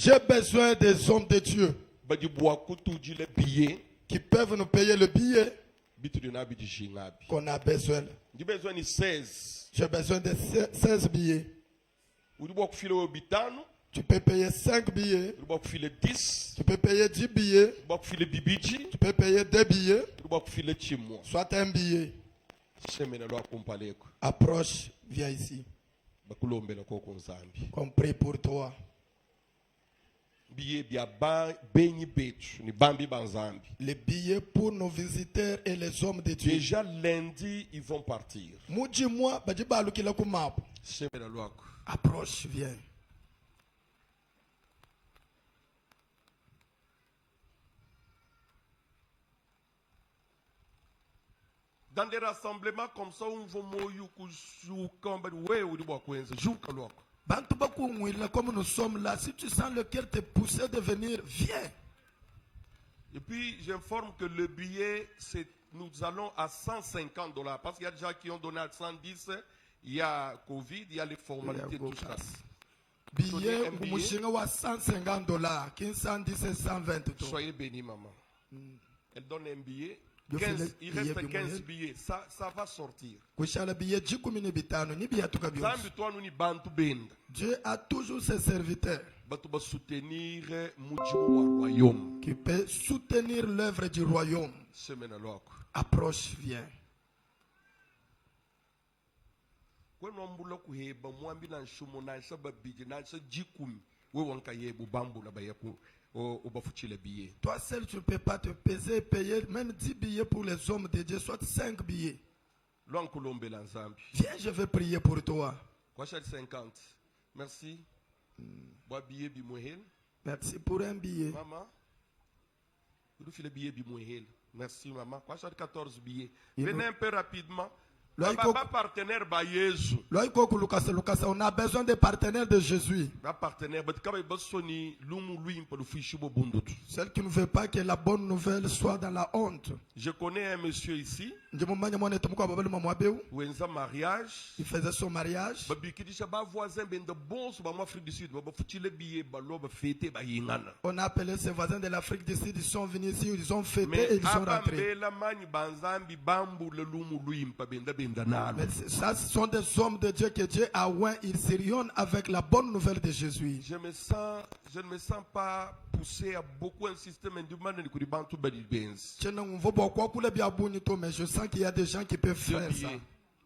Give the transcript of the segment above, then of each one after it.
J'ai besoin des hommes de Dieu qui peuvent nous payer le billet qu'on a besoin. J'ai besoin de 16. J'ai besoin de 16 billets. Tu peux payer 5 billets. 10. Tu peux payer 10 billets. Tu peux payer 2 billets. Soit un billet. Approche, viens ici. On prie pour toi. Les billets pour nos visiteurs et les hommes de Dieu. Déjà lundi, ils vont partir. Approche, viens. Dans des rassemblements comme ça, on va Comme nous sommes là, si tu sens le cœur te pousser de venir, viens. Et puis, j'informe que le billet, nous allons à $150. Parce qu'il y a des gens qui ont donné à 110. Il y a Covid, il y a les formalités, tout ça. Billet, $150. 110 et 120. Soyez bénis, maman. Elle donne un billet. Il reste 15 billets. Ça va sortir. Dieu a toujours ses serviteurs qui peuvent soutenir l'œuvre du royaume. Approche, viens. Toi seul, tu ne peux pas te peser et payer même 10 billets pour les hommes de Dieu, soit 5 billets. Viens, je vais prier pour toi. 50. Merci. Merci pour un billet. Maman. Merci, maman. 14 billets. Venez un peu rapidement. On a besoin des partenaires de Jésus. Celle qui ne veut pas que la bonne nouvelle soit dans la honte. Je connais un monsieur ici. Mariage. Il faisait son mariage. On a appelé ses voisins de l'Afrique du Sud. Ils sont venus ici, ils ont fêté et ils sont rentrés. Mais ça, ce sont des hommes de Dieu que Dieu a oint. Ils sillonnent avec la bonne nouvelle de Jésus. Je ne me sens pas poussé à beaucoup insister, mais je sens qu'il y a des gens qui peuvent faire ça.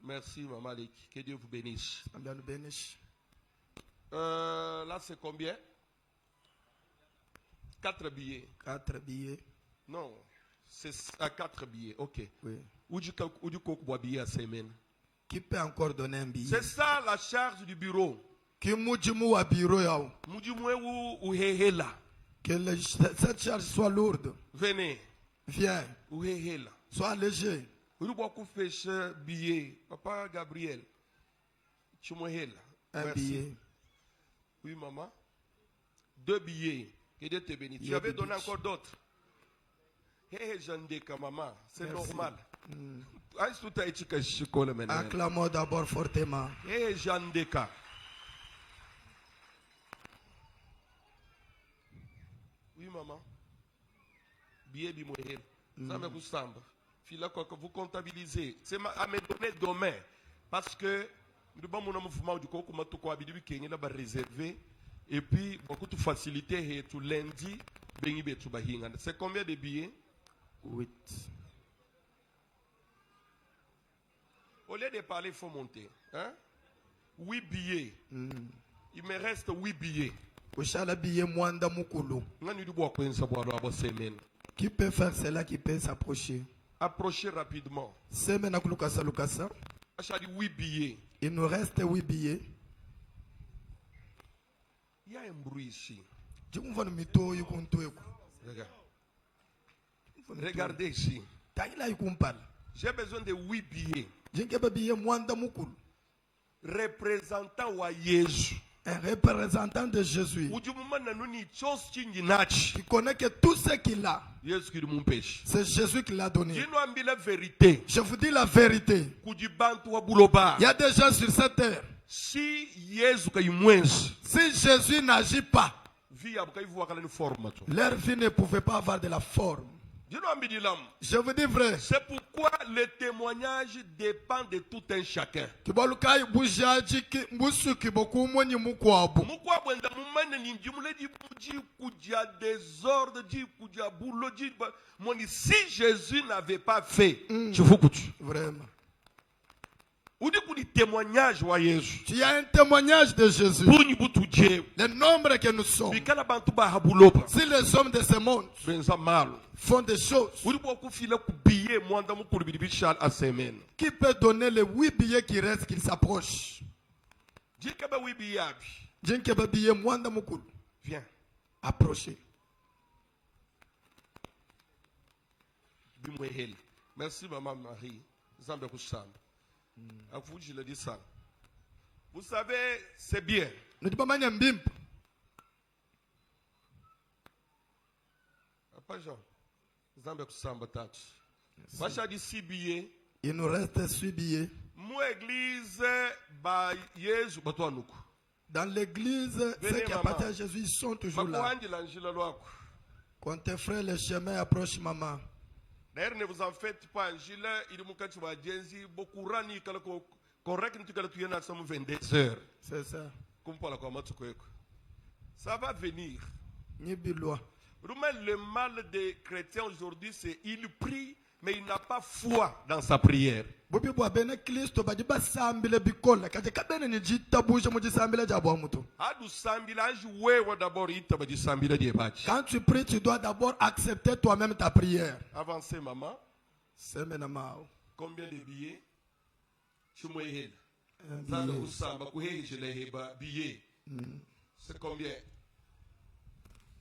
Merci, Maman Lek. Que Dieu vous bénisse. Bénisse. Là, c'est combien? 4 billets. 4 billets. Non, c'est à 4 billets. Ok. Oui. Qui peut encore donner un billet? C'est ça la charge du bureau. Que cette charge soit lourde. Venez. Viens. Sois léger. Billet. Papa Gabriel. Un billet. Oui, maman. 2 billets. Que Dieu te bénisse. Tu avais donné encore d'autres. Maman, c'est normal. Acclamons d'abord fortement. Oui, maman. Billet bimoyel. Vous comptabilisez. C'est à me donner demain. Parce que nous avons un mouvement du coup, comme tout réservé. Et puis, beaucoup de facilité et tout lundi. C'est combien de billets? 8. Au lieu de parler, il faut monter. Hein? 8 billets. Il me reste 8 billets. Qui peut faire cela, qui peut s'approcher? Approchez rapidement. 8 billets. Il nous reste 8 billets. Il y a un bruit ici. Regarde. Regardez ici. J'ai besoin de 8 billets. Représentant à Jésus. Un représentant de Jésus qui connaît que tout ce qu'il a, c'est Jésus qui l'a donné. Je vous dis la vérité. Il y a des gens sur cette terre. Si Jésus n'agit pas, Leur vie ne pouvait pas avoir de la forme. Je vous dis vrai. C'est pourquoi le témoignage dépend de tout un chacun. Si Jésus n'avait pas fait, Vraiment. Tu as un témoignage de Jésus. Le nombre que nous sommes. Si les hommes de ce monde font des choses, qui peut donner les 8 billets qui restent, qu'ils s'approchent? Viens. Approchez. Merci maman Marie. À vous, je le dis ça. Vous savez, c'est bien. Papa Jean, il nous reste 6 billets. Dans l'église, ceux qui appartiennent à Jésus, ils sont toujours là. Quand tes frères, le chemin approche maman. D'ailleurs, ne vous en faites pas, Angela, il y a beaucoup de correct, c'est ça. Ça va venir. Le mal des chrétiens aujourd'hui, c'est qu'il prie, mais il n'a pas foi dans sa prière. Quand tu pries, tu dois d'abord accepter toi-même ta prière. Avancez, maman. Combien de billets? C'est combien?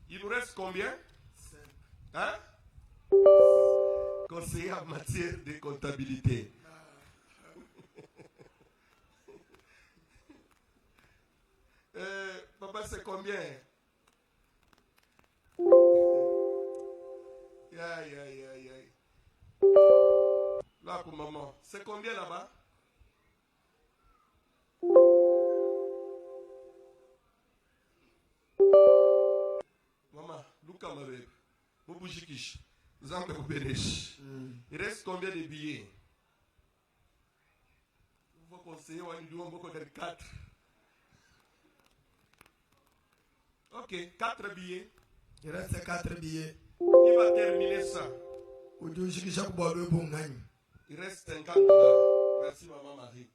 Il nous reste combien? Hein? Conseiller en matière de comptabilité. Papa, c'est combien? Aïe. Là, pour maman. C'est combien là-bas? Maman, look à ma baby. Il reste combien de billets? Vous conseillez, on va 4. Ok, 4 billets. Il reste 4 billets. Qui va terminer ça? Il reste 50 $. Merci, maman Marie.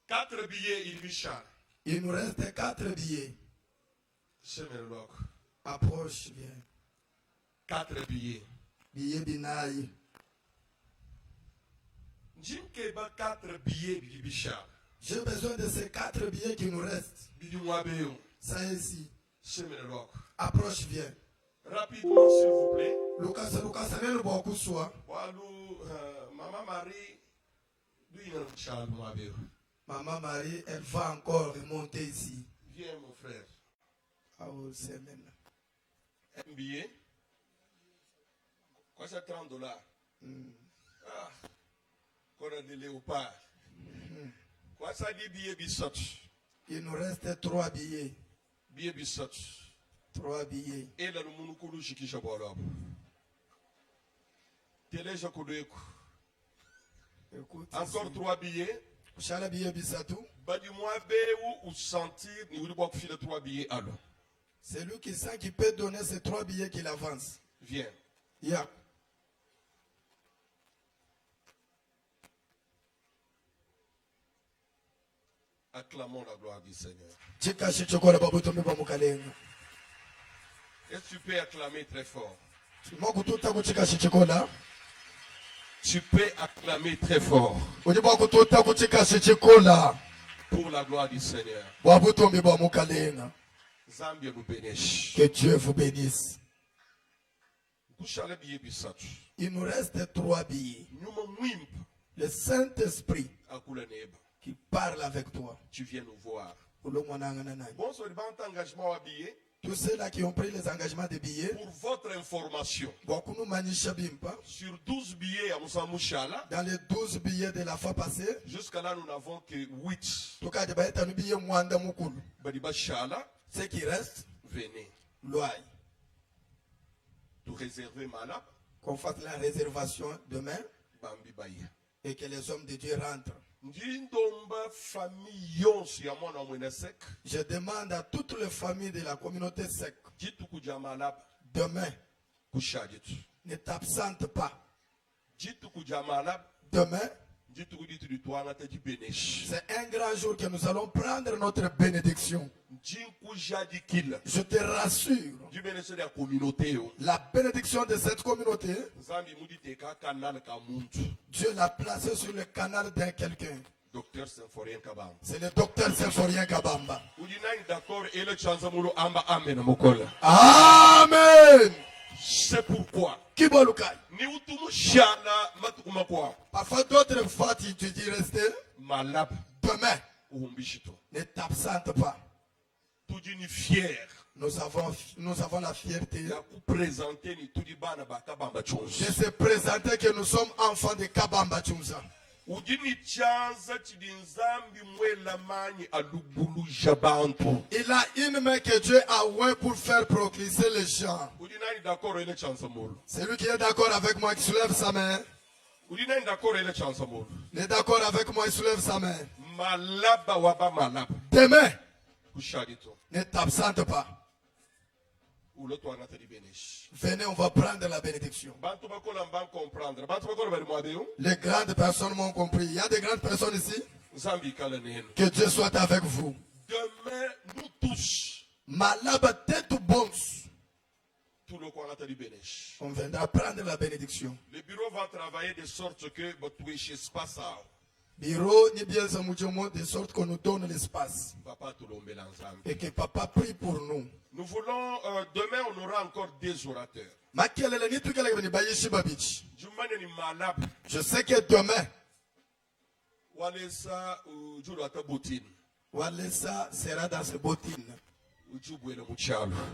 4 billets, il Michel. Il nous reste 4 billets. Approche bien. 4 billets. Billets binaï. J'ai 4 billets, Bichard. J'ai besoin de ces 4 billets qui nous restent. Ça ici. Approche bien. Rapidement, s'il vous plaît. Lucas, le beaucoup soit. Maman Marie, Maman Marie, elle va encore remonter ici. Viens, mon frère. Un billet. Quoi, c'est 30 $? Ah, qu'on a des léopards. Quoi, ça dit billet bissot? Il nous reste 3 billets. Billet bissot. 3 billets. Et là, nous nous chikichabola. Télé, je connais. Encore 3 billets. Chala billet bissatou. Badimois béou ou sentir, nous voulons filer 3 billets à l'eau. C'est lui qui sent qu'il peut donner ces 3 billets qu'il avance. Viens. Yeah. Acclamons la gloire du Seigneur. Est-ce que tu peux acclamer très fort? Tu peux acclamer très fort. Pour la gloire du Seigneur. Zambia nous bénisse. Que Dieu vous bénisse. Il nous reste 3 billets. Le Saint-Esprit qui parle avec toi. Tu viens nous voir. Bon, tous ceux-là qui ont pris les engagements des billets. Pour votre information. Sur 12 billets à Moussa. Dans les 12 billets de la fois passée. Jusqu'à là, nous n'avons que 8. Ce qui reste. Venez. Tout réserver malab. Qu'on fasse la réservation demain. Bambi baye. Et que les hommes de Dieu rentrent. Je demande à toutes les familles de la communauté sec. Demain, ne t'absente pas. Demain, c'est un grand jour que nous allons prendre notre bénédiction. Je te rassure. La bénédiction de cette communauté, Dieu l'a placée sur le canal d'un quelqu'un. C'est le docteur Symphorien Kabamba. Amen. C'est pourquoi. Parfois d'autres fois tu dis rester. Demain, ne t'absente pas. Nous avons la fierté de se présenter que nous sommes enfants de Kabamba Chumza. Il a une main que Dieu a ouvert pour faire progresser les gens. C'est lui qui est d'accord avec moi qui soulève sa main. Il est d'accord avec moi, il soulève sa main. Demain, ne t'absente pas. Venez, on va prendre la bénédiction. Les grandes personnes m'ont compris. Il y a des grandes personnes ici. Que Dieu soit avec vous. Demain, nous tous. Malaba tête bons. On viendra prendre la bénédiction. Le bureau va travailler de sorte que bureau ni bien de sorte qu'on nous donne l'espace. Et que papa prie pour nous. Nous voulons, demain on aura encore des orateurs. Je sais que demain, Walesa sera dans ses bottines.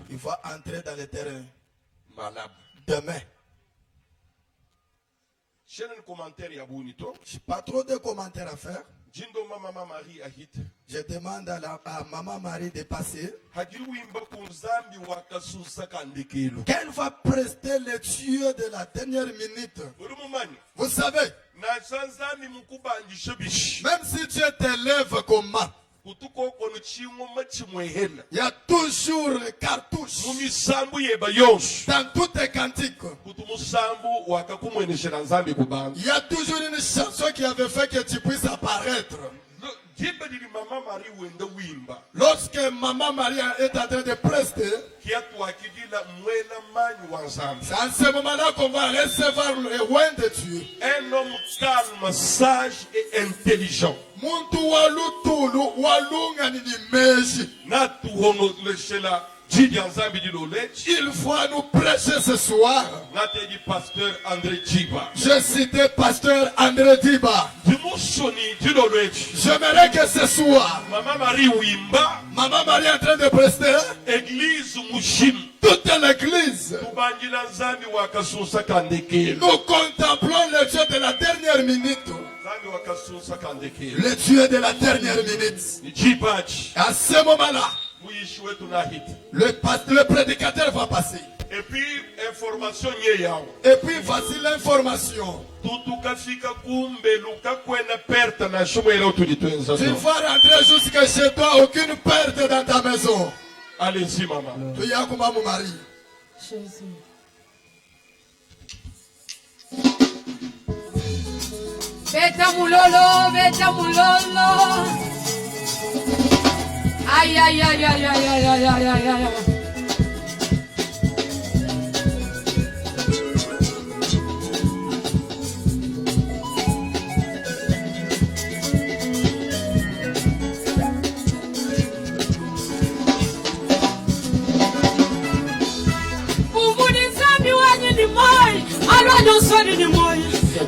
Il va entrer dans le terrain. Demain. Je n'ai pas trop de commentaires à faire. Je demande à Maman Marie de passer. Qu'elle va prester le Dieu de la dernière minute. Vous savez, même si Dieu t'élève comme il y a toujours les cartouches dans toutes les cantiques. Il y a toujours une chanson qui avait fait que tu puisses apparaître. Lorsque Maman Marie est en train de prester, c'est en ce moment-là qu'on va recevoir le roi de Dieu. Un homme calme, sage et intelligent. Il faut nous prêcher ce soir. Je citais pasteur André Diba. J'aimerais que ce soir, Maman Marie est en train de prester. Toute l'église. Nous contemplons le Dieu de la dernière minute. Le Dieu de la dernière minute. À ce moment-là, le prédicateur va passer. Et puis, information. Et puis, voici l'information. Tu vas rentrer jusqu'à chez toi, aucune perte dans ta maison. Allez-y, maman. Tu y as comme mon mari. Jésus. Beta mulolo, beta mulolo. Ay, ay, ay, ay, ay, ay, ay, ay, ay, ay. Nyonsoni ni moyo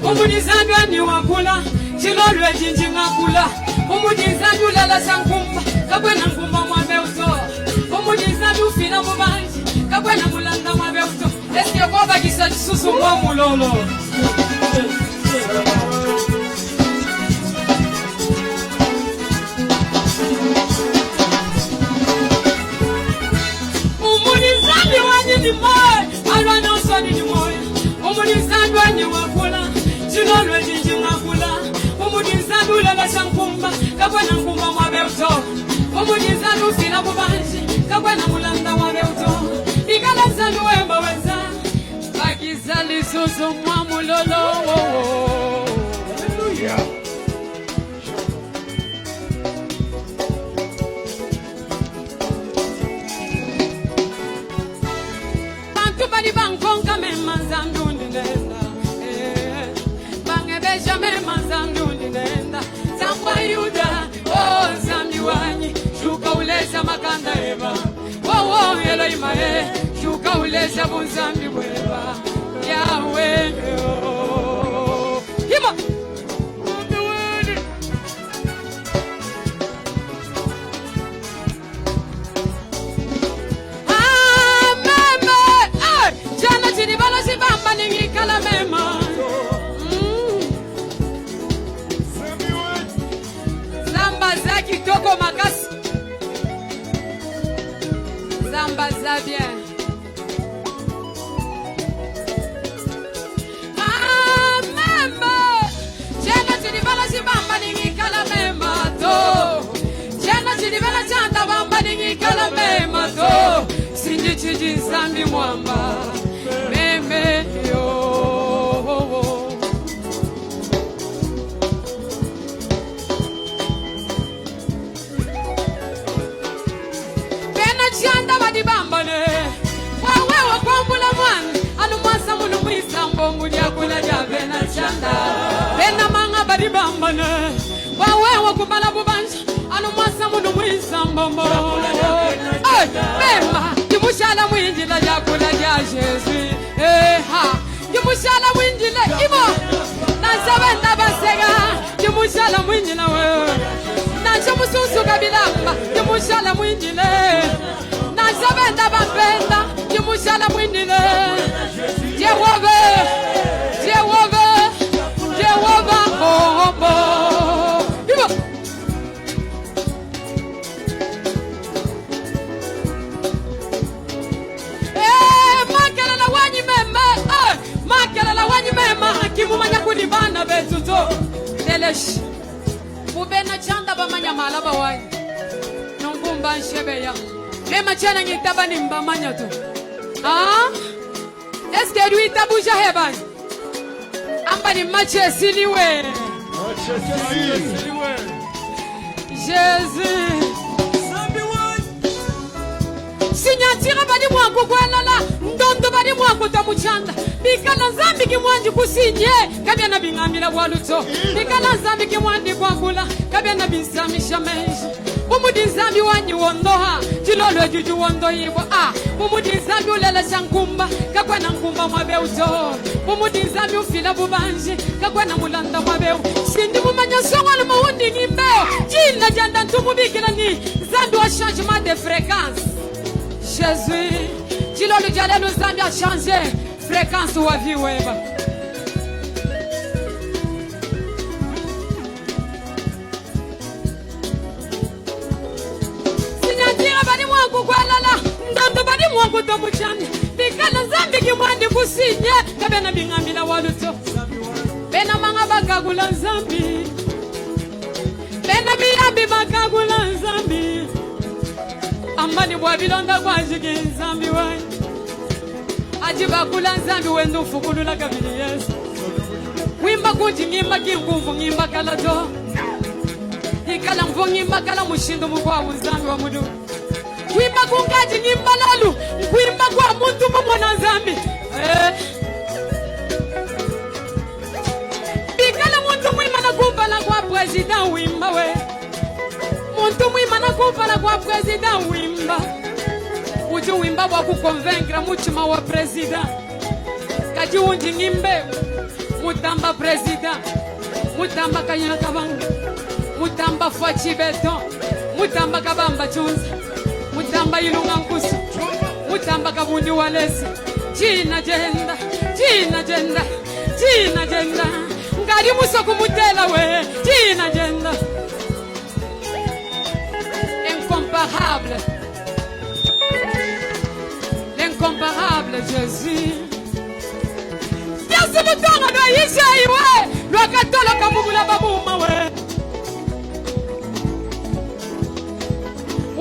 umudizandu ani wakula chilolwe jinjinga kula umudizandu lala sankumba kabwena ngumba mwabe uto umudizandu fina mubanji kabwena mulanga mwabe uto esiyo koba kisa chisusu mwa mulolo umudizandu ufila bubanji kakwena mulanda wabe uto ikala zambi wemba weza bakizali susu mwa mulolo. Hallelujah. Bantu bali bankonka mema zambi undinenda bangebesha mema zambi undinenda zambwa yuda oh zambi wanyi shuka uleza makanda eba oh yelo imae shuka uleza bunzambi weba Yahweh oh hima jana chini balo sibamba ningi kala mema zamba za kitoko makasi zamba za bien mema jana chini balo sibamba ningi kala mema to jana chini balo chanda bamba ningi kala mema to sinji chiji zambi mwamba meme yo bena chanda badibambale wawe wakwambula mwana anumasa munu mwisambo muliakula ya bena chanda bena manga badibambale wawe wakubala bubanja anumasa munu mwisambo mema Kimushala mwinjila yakula ya Yesu ha Kimushala mwinjila ibo Nasabenda basega Kimushala mwinjila we Nasha mususu kabilamba Kimushala mwinjila Nasabenda bapenda Kimushala mwinjila Jehovah Jehovah Jehovah oh oh ibo Kimumanya kulibana betuto Delesh Mubena chanda bamanya malaba wai Nungumba nshebeya Lema chana ngitaba nimba manya tu Eske du itabuja hebani Amba ni mache siliwe Jésus Sinyatira badi mwangu kwelala Ndondo badi mwangu tamuchanda Bikala zambi kimwanji kusinye Kabia na bingamila waluto Bikala zambi kimwanji kwa kula Kabia na bizamisha menji Mumudi zambi wanyi wondoha Chilolo juju wondo hivo Mumudi zambi ulela shankumba Kakwe na nkumba mwabe uto Mumudi zambi ufila bubanji Kakwe na mulanda mwabe Sindi mumanya songa na mahundi nimbeo Jina janda ntumu bikila ni Zambi wa changement de fréquence Jésus, dis-le le diable nous a bien changé fréquence ou vie web. Sinyatira badi mwangu kwa lala, ndando badi mwangu tomuchani. Bikala zambi kimwandi kusinye, kabena bingamila waluto. Bena manga bakagula zambi. Bena miyambi bakagula zambi. Amani wabilonda kwa jiki zambi wai Ajiba kula zambi wendo fukulula kabili yesu Wimba kuji ngimba kinguvu ngimba kala do Ikala mvo ngimba kala mushindo mkwa uzambi wa mudu Wimba kungaji ngimba lalu Wimba kwa muntu mwana zambi Bikala muntu mwima na kumpala kwa president wimba we Muntu mwima na kumpala kwa president wimba Uji wimba wa kukonvenkra muchima wa president Kaji unji ngimbe Mutamba president Mutamba kanyana kabanga Mutamba fachi beton Mutamba kabamba chunza Mutamba ilunga nkusu Mutamba kabundi walesi China jenda China jenda China jenda Ngari muso kumutela we China jenda Incomparable L'incomparable Jésus Yesu mutonga na yisha iwe Lwakatolo kamubula babuma we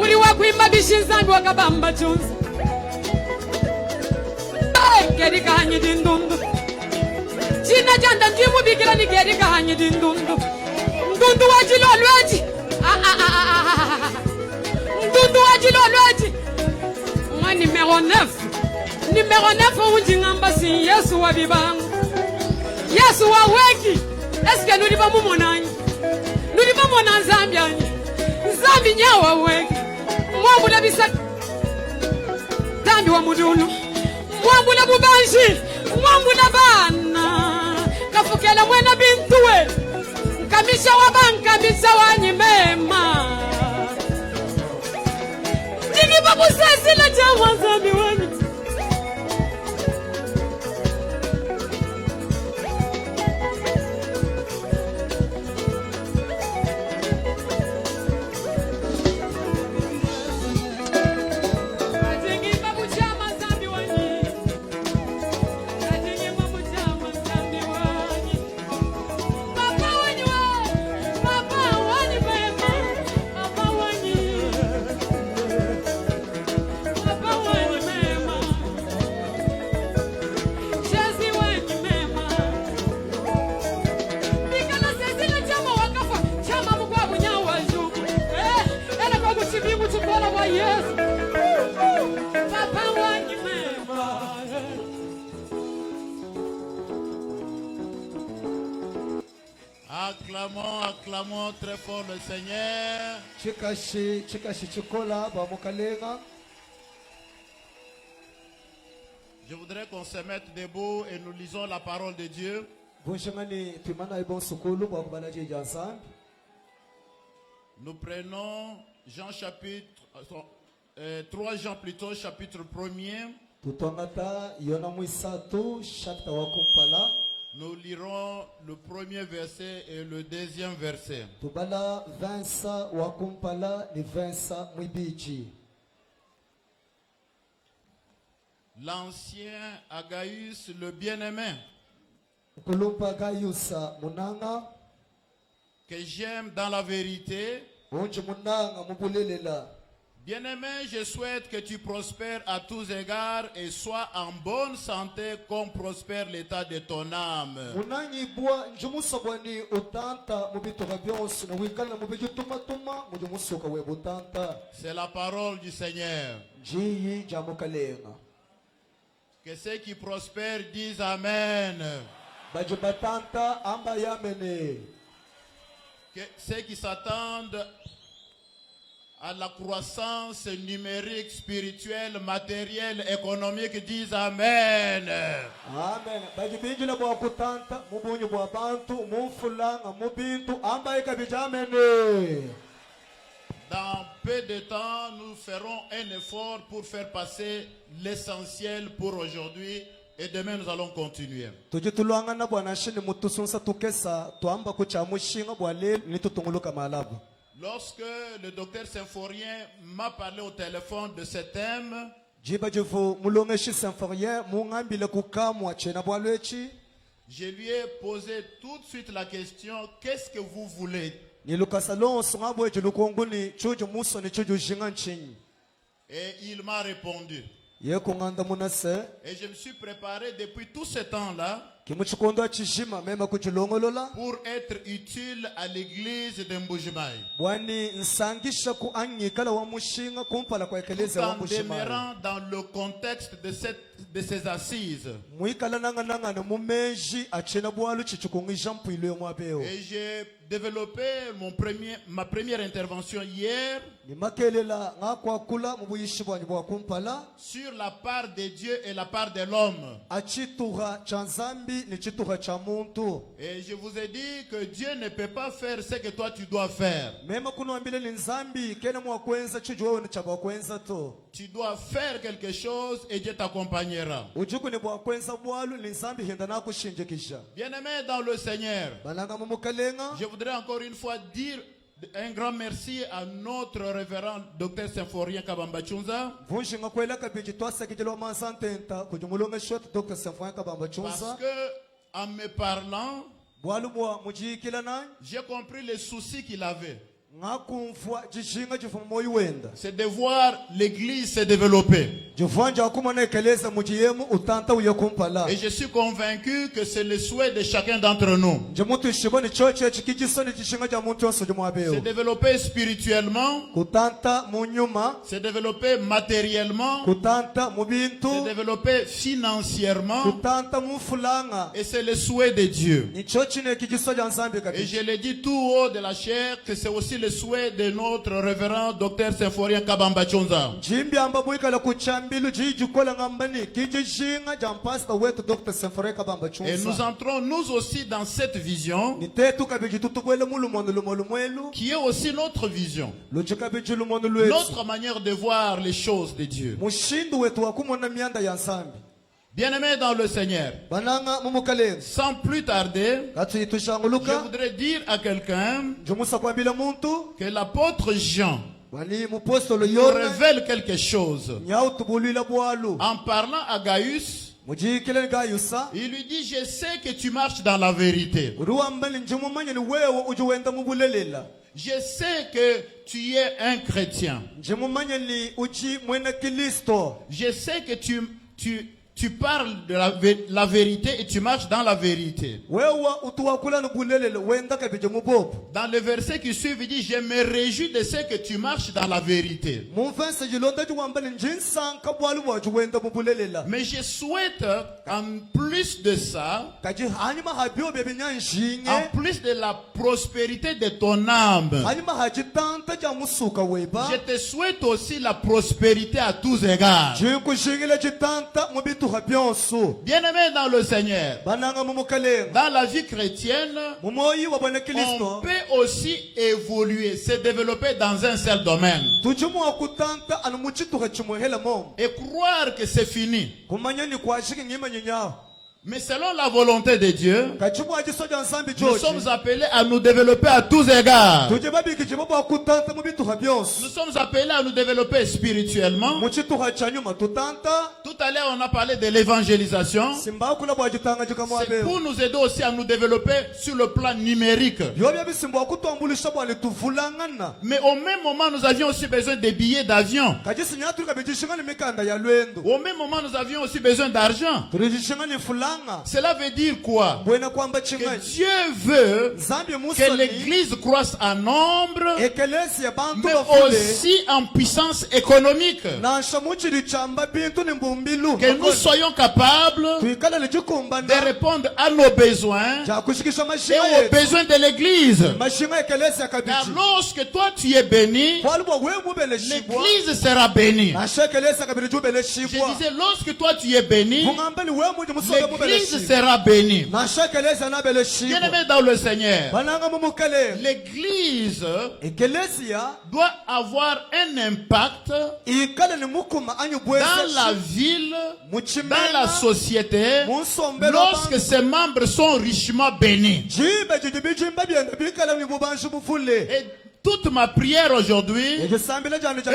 uri wa kuimba bishinzambi wakabamba chunzi geri kahanye dindundu china chanda ndimubikira ni geri kahanye dindundu ndundu wachilolwechi ndundu wachilolwechi mwa numéro 9 unjingamba si Yesu wa bibangu Yesu wa weki eske nuliba mumonanyi nuliba mona nzambi anyi nzambi nyawa weki mwambula bisa tambi wa mudulu mwambula bubanji mwambula bana kafukela mwena bintuwe nkamisha wa banka mbisa wanyi mema jigi babu sesi la jawa nzambi wanyi Acclamons très fort le Seigneur. Je voudrais qu'on se mette debout et nous lisons la parole de Dieu. Nous prenons Jean chapitre 3 Jean plutôt chapitre 1er. Nous lirons le premier verset et le deuxième verset. L'ancien Agaius, le bien-aimé, que j'aime dans la vérité. Bien-aimé, je souhaite que tu prospères à tous égards et sois en bonne santé comme prospère l'état de ton âme. C'est la parole du Seigneur. Que ceux qui prospèrent disent Amen. Que ceux qui s'attendent à la croissance numérique, spirituelle, matérielle, économique, disent Amen. Amen. Dans peu de temps, nous ferons un effort pour faire passer l'essentiel pour aujourd'hui. Et demain, nous allons continuer. Lorsque le docteur Symphorien m'a parlé au téléphone de ce thème, je lui ai posé tout de suite la question, qu'est-ce que vous voulez? Et il m'a répondu. Et je me suis préparé depuis tout ce temps-là pour être utile à l'église de Mbujimai. Tout en demeurant dans le contexte de ces assises. Et j'ai développé ma première intervention hier sur la part de Dieu et la part de l'homme. Et je vous ai dit que Dieu ne peut pas faire ce que toi tu dois faire. Tu dois faire quelque chose et Dieu t'accompagnera. Bien-aimé dans le Seigneur, je voudrais encore une fois dire un grand merci à notre révérend docteur Symphorien Kabamba-Chunza. Parce que en me parlant, j'ai compris les soucis qu'il avait. c'est de voir l'église se développer. Et je suis convaincu que c'est le souhait de chacun d'entre nous. Se développer spirituellement, se développer matériellement, se développer financièrement. Et c'est le souhait de Dieu. Et je le dis tout haut de la chair que c'est aussi le souhait de notre révérend Dr Symphorien Kabamba Chonza. Et nous entrons nous aussi dans cette vision qui est aussi notre vision, notre manière de voir les choses de Dieu. Bien-aimés dans le Seigneur, sans plus tarder, je voudrais dire à quelqu'un que l'apôtre Jean nous révèle quelque chose. En parlant à Gaius, il lui dit: je sais que tu marches dans la vérité. Je sais que tu es un chrétien. Je sais que tu parles de la vérité et tu marches dans la vérité. Dans le verset qui suit, il dit: je me réjouis de ce que tu marches dans la vérité. Mais je souhaite, en plus de ça, en plus de la prospérité de ton âme, je te souhaite aussi la prospérité à tous égards. Bien-aimés dans le Seigneur, dans la vie chrétienne, on peut aussi évoluer, se développer dans un seul domaine et croire que c'est fini. Mais selon la volonté de Dieu, nous sommes appelés à nous développer à tous égards. Nous sommes appelés à nous développer spirituellement. Tout à l'heure, on a parlé de l'évangélisation. C'est pour nous aider aussi à nous développer sur le plan numérique. Mais au même moment, nous avions aussi besoin de billets d'avion. Au même moment, nous avions aussi besoin d'argent. Cela veut dire quoi? Que Dieu veut que l'église croisse en nombre, mais aussi en puissance économique. Que nous soyons capables de répondre à nos besoins et aux besoins de l'église. Car lorsque toi tu es béni, l'église sera bénie. Je disais, lorsque toi tu es béni, l'église sera bénie. Bien-aimé dans le Seigneur, l'église doit avoir un impact dans la ville, dans la société, lorsque ses membres sont richement bénis. Et toute ma prière aujourd'hui est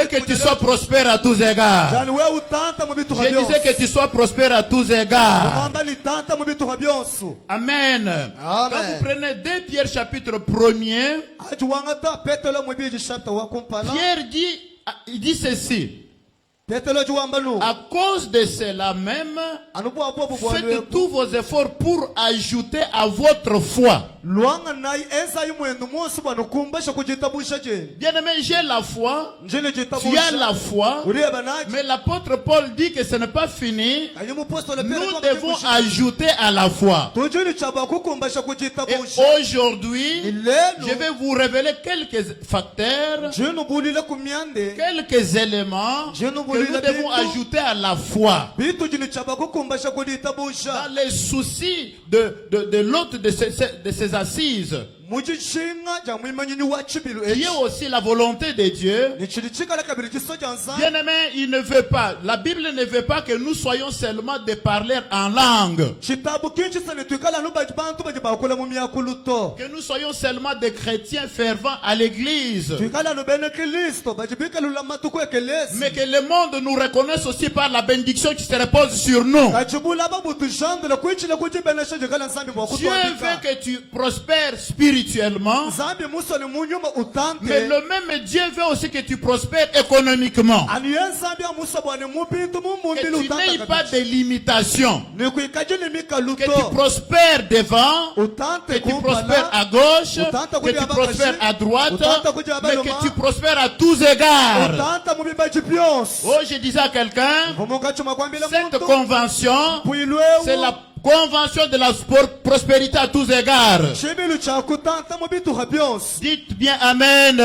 que tu sois prospère à tous égards. Je disais que tu sois prospère à tous égards. Amen. Quand vous prenez 2 Pierre chapitre 1er, Pierre dit ceci: à cause de cela même, faites tous vos efforts pour ajouter à votre foi. Bien-aimé, j'ai la foi, tu as la foi, mais l'apôtre Paul dit que ce n'est pas fini. Nous devons ajouter à la foi. Et aujourd'hui, je vais vous révéler quelques facteurs, quelques éléments que nous devons ajouter à la foi. Dans les soucis de l'hôte de ces assises, il y a aussi la volonté de Dieu. Bien-aimé, il ne veut pas, la Bible ne veut pas que nous soyons seulement des parleurs en langue, que nous soyons seulement des chrétiens fervents à l'église, mais que le monde nous reconnaisse aussi par la bénédiction qui se repose sur nous. Dieu veut que tu prospères spirituellement, spirituellement, mais le même Dieu veut aussi que tu prospères économiquement. Que tu n'aies pas de limitations. Que tu prospères devant, que tu prospères à gauche, que tu prospères à droite, mais que tu prospères à tous égards. Oh, je disais à quelqu'un, cette convention, c'est la convention de la prospérité à tous égards. Dites bien Amen.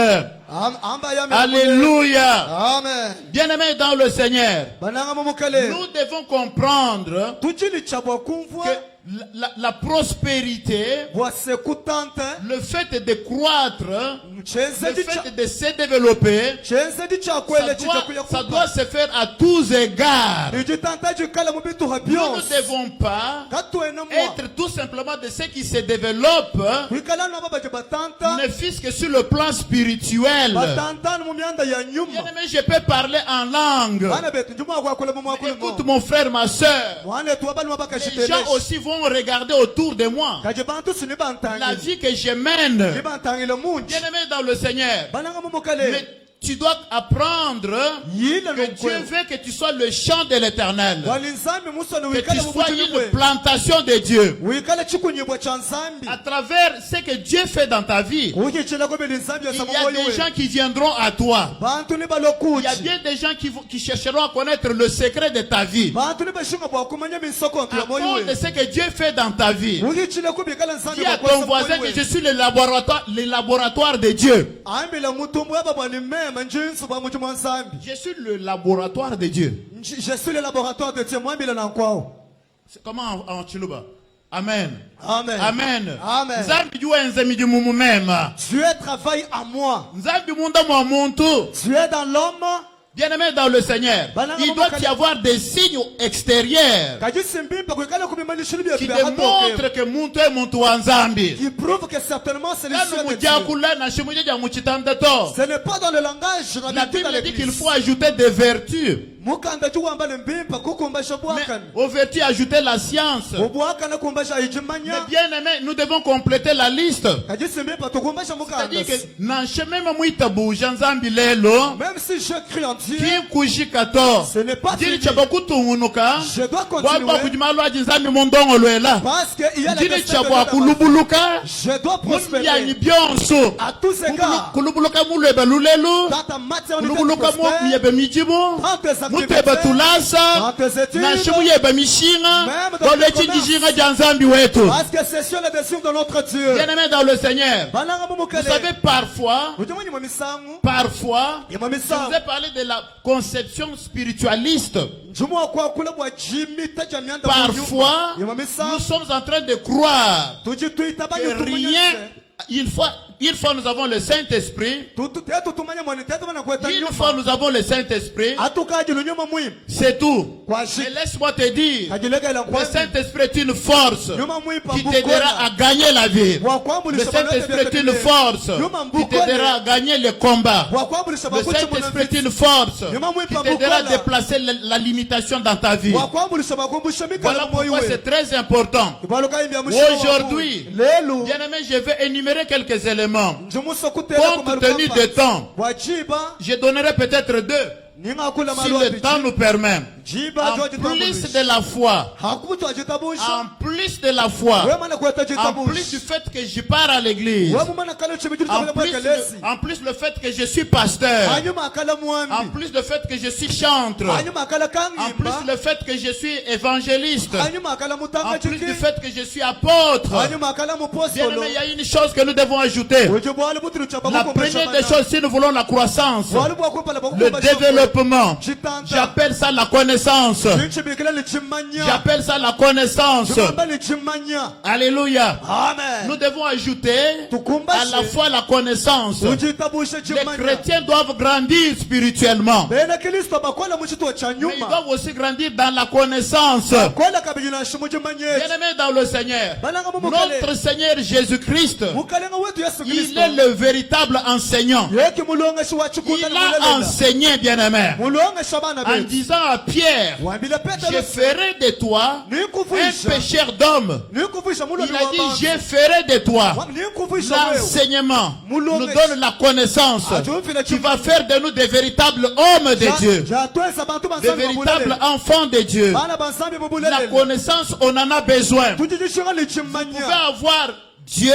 Alléluia. Amen. Bien-aimés dans le Seigneur, nous devons comprendre que la prospérité, le fait de croître, le fait de se développer, ça doit se faire à tous égards. Nous ne devons pas être tout simplement de ceux qui se développent, ne fût-ce que sur le plan spirituel. Bien-aimé, je peux parler en langue. Écoute mon frère, ma soeur. Les gens aussi vont regarder autour de moi la vie que je mène. Bien-aimé dans le Seigneur, mais tu dois apprendre que Dieu veut que tu sois le champ de l'Éternel, que tu sois une plantation de Dieu. À travers ce que Dieu fait dans ta vie, il y a des gens qui viendront à toi. Il y a bien des gens qui chercheront à connaître le secret de ta vie. À cause de ce que Dieu fait dans ta vie, dis à ton voisin que je suis le laboratoire de Dieu. Je suis le laboratoire de Dieu. Je suis le laboratoire de Dieu. C'est comment en Chiluba? Amen. Amen. Amen. Amen. Dieu travaille à moi. Tu es dans l'homme. Bien-aimé dans le Seigneur, il doit y avoir des signes extérieurs qui démontrent que Muntu est Muntu wa Nzambi. Qui prouve que certainement c'est le Dieu de Dieu. Ce n'est pas dans le langage. La Bible dit qu'il faut ajouter des vertus. Mais aux vertus, ajouter la science. Mais bien aimé, nous devons compléter la liste. C'est-à-dire que même si je crie en Dieu, ce n'est pas fini. Je dois continuer. Parce qu'il y a des questions de je dois prospérer à tous égards. Dans ta matière, on parce que c'est sur le dessus de notre Dieu. Bien-aimé dans le Seigneur, vous savez parfois, je vous ai parlé de la conception spiritualiste. Parfois, nous sommes en train de croire que rien, une fois nous avons le Saint-Esprit. Une fois nous avons le Saint-Esprit. C'est tout. Et laisse-moi te dire, le Saint-Esprit est une force qui t'aidera à gagner la vie. Le Saint-Esprit est une force qui t'aidera à gagner le combat. Le Saint-Esprit est une force qui t'aidera à déplacer la limitation dans ta vie. Voilà pourquoi c'est très important. Aujourd'hui, bien aimé, je vais énumérer quelques éléments. Compte tenu du temps, je donnerai peut-être deux, si le temps nous permet. En plus de la foi, en plus de la foi, en plus du fait que je pars à l'église, en plus le fait que je suis pasteur, en plus le fait que je suis chantre, en plus le fait que je suis évangéliste, en plus du fait que je suis apôtre. Bien aimé, il y a une chose que nous devons ajouter. La première des choses, si nous voulons la croissance, le développement, j'appelle ça la connaissance. J'appelle ça la connaissance. Alléluia. Amen. Nous devons ajouter à la fois la connaissance. Les chrétiens doivent grandir spirituellement, mais ils doivent aussi grandir dans la connaissance. Bien-aimé dans le Seigneur, notre Seigneur Jésus-Christ, il est le véritable enseignant. Il a enseigné, bien-aimé, en disant à Pierre, je ferai de toi un pécheur d'homme. Il a dit, je ferai de toi l'enseignement, nous donne la connaissance. Tu vas faire de nous des véritables hommes de Dieu, des véritables enfants de Dieu. La connaissance, on en a besoin. Vous pouvez avoir Dieu,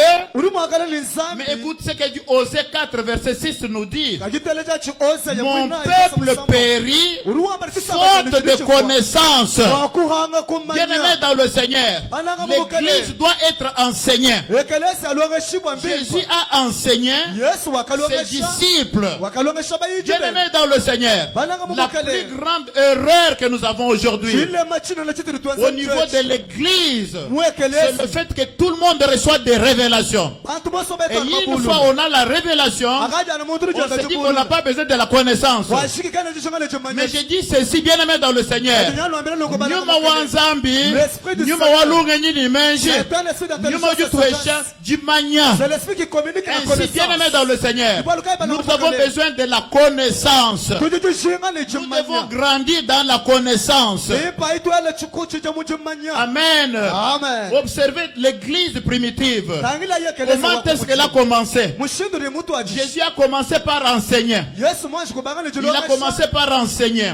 mais écoute ce que dit Osée 4 verset 6 nous dit: mon peuple périt faute de connaissance. Bien-aimé dans le Seigneur, l'église doit être enseignée. Jésus a enseigné ses disciples. Bien-aimé dans le Seigneur, la plus grande erreur que nous avons aujourd'hui au niveau de l'église, c'est le fait que tout le monde reçoit des révélation. Et une fois on a la révélation, on se dit qu'on n'a pas besoin de la connaissance. Mais je dis ceci, bien aimé dans le Seigneur. C'est l'esprit qui communique la connaissance. Ainsi, bien aimé dans le Seigneur, nous avons besoin de la connaissance. Nous devons grandir dans la connaissance. Amen. Observez l'église primitive. Comment est-ce qu'elle a commencé? Jésus a commencé par enseigner. Il a commencé par enseigner.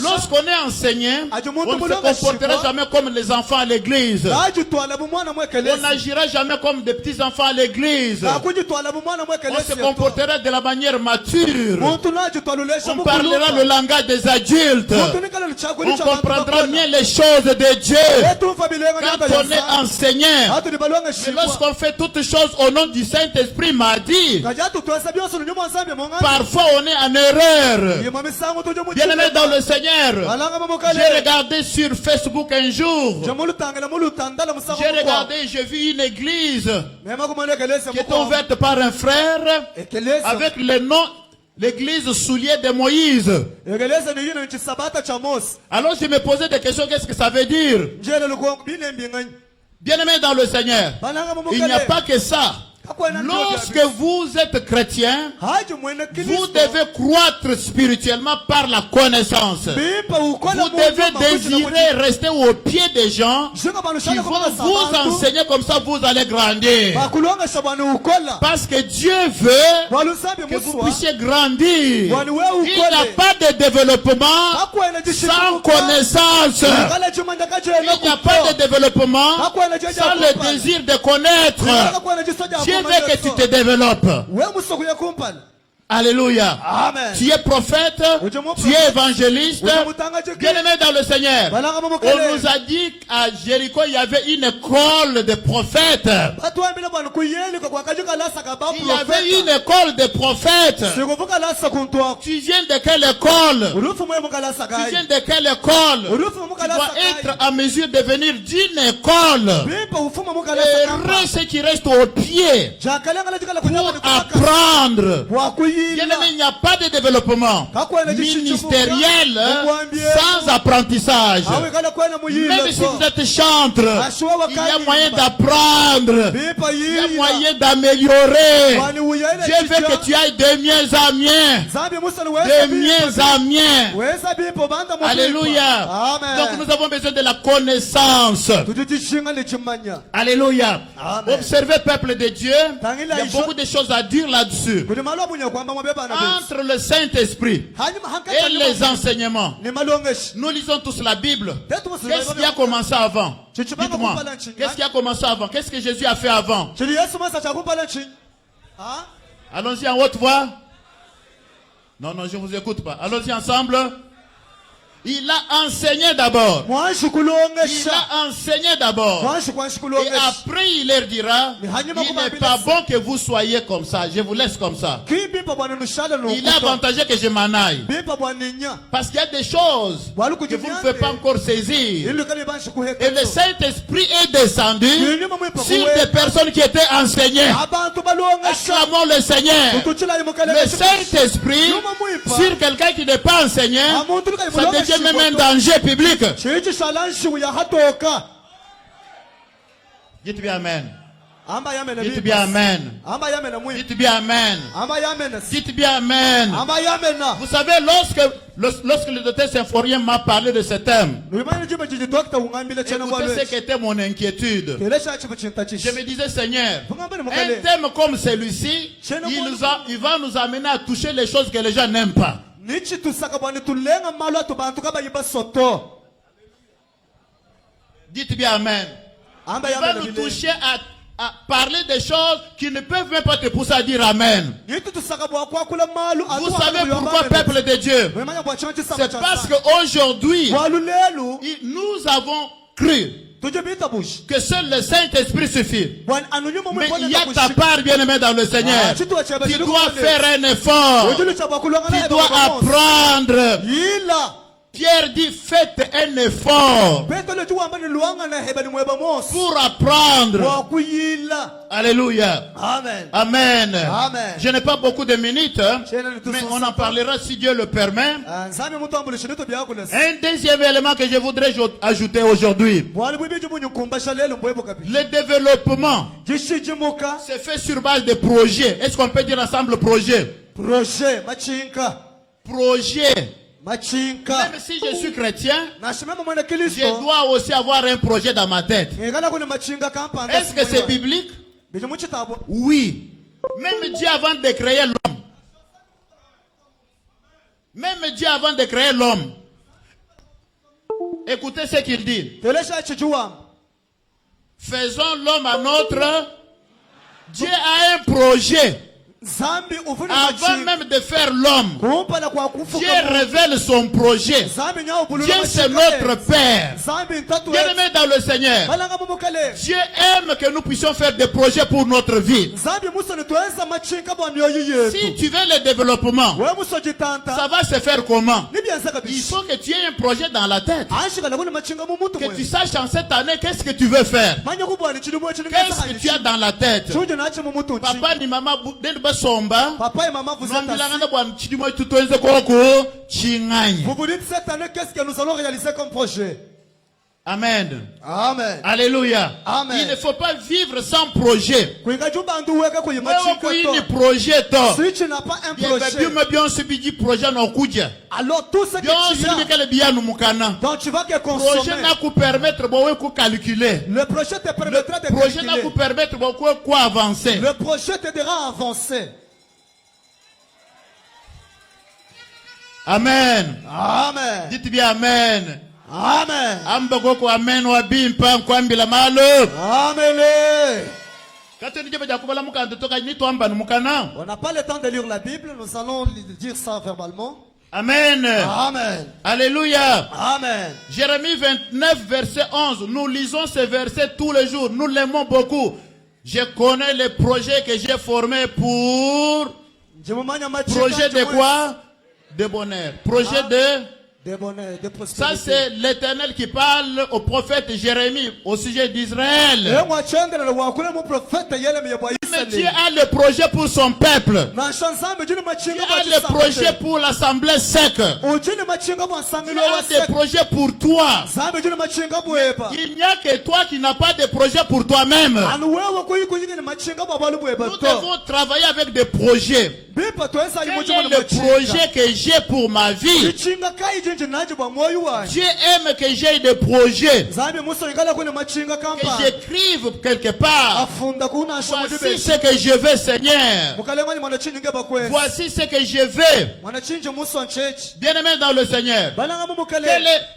Lorsqu'on est enseigné, on ne se comportera jamais comme les enfants à l'église. On n'agira jamais comme des petits enfants à l'église. On se comportera de la manière mature. On parlera le langage des adultes. On comprendra mieux les choses de Dieu quand on est enseignant. Mais lorsqu'on fait toutes choses au nom du Saint-Esprit m'a dit, parfois on est en erreur. Bien aimé dans le Seigneur, j'ai regardé sur Facebook un jour. J'ai regardé, j'ai vu une église qui est ouverte par un frère avec le nom l'église soulier de Moïse. Alors je me posais des questions, qu'est-ce que ça veut dire? Bien-aimé dans le Seigneur, il n'y a pas que ça. Lorsque vous êtes chrétien, vous devez croître spirituellement par la connaissance. Vous devez désirer rester au pied des gens qui vont vous enseigner, comme ça vous allez grandir. Parce que Dieu veut que vous puissiez grandir. Il n'y a pas de développement sans connaissance. Il n'y a pas de développement sans le désir de connaître. Dieu veut que tu te développes. Alléluia. Amen. Tu es prophète, tu es évangéliste, bien-aimé dans le Seigneur. On nous a dit qu'à Jéricho, il y avait une école de prophètes. Il y avait une école de prophètes. Tu viens de quelle école? Tu viens de quelle école? Tu dois être en mesure de venir d'une école. Et ceux qui restent au pied pour apprendre. Bien-aimé, il n'y a pas de développement ministériel sans apprentissage. Même si vous êtes chantre, il y a moyen d'apprendre. Il y a moyen d'améliorer. Dieu veut que tu ailles de mieux en mieux. De mieux en mieux. Alléluia. Donc nous avons besoin de la connaissance. Alléluia. Observez, peuple de Dieu, il y a beaucoup de choses à dire là-dessus. Entre le Saint-Esprit et les enseignements, nous lisons tous la Bible. Qu'est-ce qui a commencé avant? Dites-moi, qu'est-ce qui a commencé avant? Qu'est-ce que Jésus a fait avant? Allons-y en haute voix. Non, je ne vous écoute pas. Allons-y ensemble. Il a enseigné d'abord. Il a enseigné d'abord. Et après il leur dira, il n'est pas bon que vous soyez comme ça. Je vous laisse comme ça. Il est avantageux que je m'en aille. Parce qu'il y a des choses que vous ne pouvez pas encore saisir. Et le Saint-Esprit est descendu sur des personnes qui étaient enseignées. Acclamons le Seigneur. Le Saint-Esprit sur quelqu'un qui n'est pas enseigné, ça devient même un danger public. Dites bien amen. Dites bien Amen. Dites bien Amen. Dites bien Amen. Vous savez, lorsque le docteur Symphorien m'a parlé de ce thème, écoutez ce qu'était mon inquiétude. Je me disais, Seigneur, un thème comme celui-ci, il va nous amener à toucher les choses que les gens n'aiment pas. Dites bien Amen. Il va nous toucher à parler des choses qui ne peuvent même pas te pousser à dire Amen. Vous savez pourquoi, peuple de Dieu? C'est parce qu'aujourd'hui, nous avons cru que seul le Saint-Esprit suffit. Mais il y a ta part, bien-aimé dans le Seigneur. Tu dois faire un effort. Tu dois apprendre. Pierre dit, faites un effort pour apprendre. Alléluia. Amen. Amen. Amen. Je n'ai pas beaucoup de minutes, mais on en parlera si Dieu le permet. Un deuxième élément que je voudrais ajouter aujourd'hui. Le développement se fait sur base de projets. Est-ce qu'on peut dire ensemble projet? Projet. Même si je suis chrétien, je dois aussi avoir un projet dans ma tête. Est-ce que c'est biblique? Oui. Même Dieu avant de créer l'homme, écoutez ce qu'il dit. Faisons l'homme à notre. Dieu a un projet. Avant même de faire l'homme, Dieu révèle son projet. Dieu c'est notre Père. Bien-aimé dans le Seigneur, Dieu aime que nous puissions faire des projets pour notre vie. Si tu veux le développement, ça va se faire comment? Il faut que tu aies un projet dans la tête. Que tu saches en cette année qu'est-ce que tu veux faire. Qu'est-ce que tu as dans la tête? Papa ni maman Papa et maman, vous êtes assis. Vous vous dites cette année, qu'est-ce que nous allons réaliser comme projet? Amen. Amen. Alléluia. Amen. Il ne faut pas vivre sans projet. Si tu n'as pas un projet, alors tout ce que tu as, donc tu vas que consommer. Le projet te permettra avancer. Le projet t'aidera à avancer. Amen. Amen. Dites bien Amen. Amen. Amen. On n'a pas le temps de lire la Bible, nous allons dire ça verbalement. Amen. Amen. Alléluia. Amen. Jérémie 29, verset 11. Nous lisons ce verset tous les jours. Nous l'aimons beaucoup. Je connais les projets que j'ai formés pour... Projet de quoi? De bonheur. Projet de prospérité. Ça c'est l'Éternel qui parle au prophète Jérémie au sujet d'Israël. Mais Dieu a le projet pour son peuple. Dieu a le projet pour l'assemblée sec. Dieu a des projets pour toi. Il n'y a que toi qui n'as pas de projet pour toi-même. Nous devons travailler avec des projets. Quel est le projet que j'ai pour ma vie? Dieu aime que j'ai des projets. Que j'écrive quelque part. Voici ce que je veux, Seigneur. Voici ce que je veux. Bien-aimé dans le Seigneur.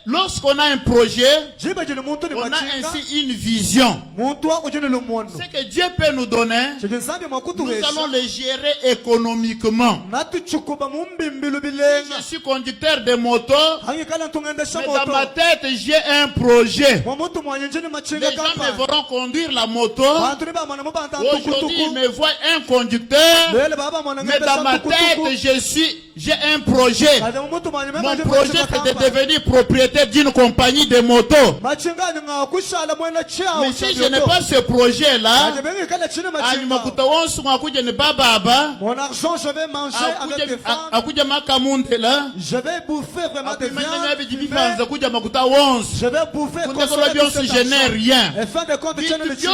Lorsqu'on a un projet, on a ainsi une vision. Ce que Dieu peut nous donner, nous allons le gérer économiquement. Je suis conducteur de moto, mais dans ma tête j'ai un projet. Les gens me verront conduire la moto. Aujourd'hui ils me voient un conducteur, mais dans ma tête je suis j'ai un projet, mon projet c'est de devenir propriétaire d'une compagnie de motos. Mais si je n'ai pas ce projet-là, mon argent, je vais manger avec des femmes. Je vais bouffer vraiment des viandes. Je vais bouffer je n'ai rien. Et fin de compte, Dieu nous le dit.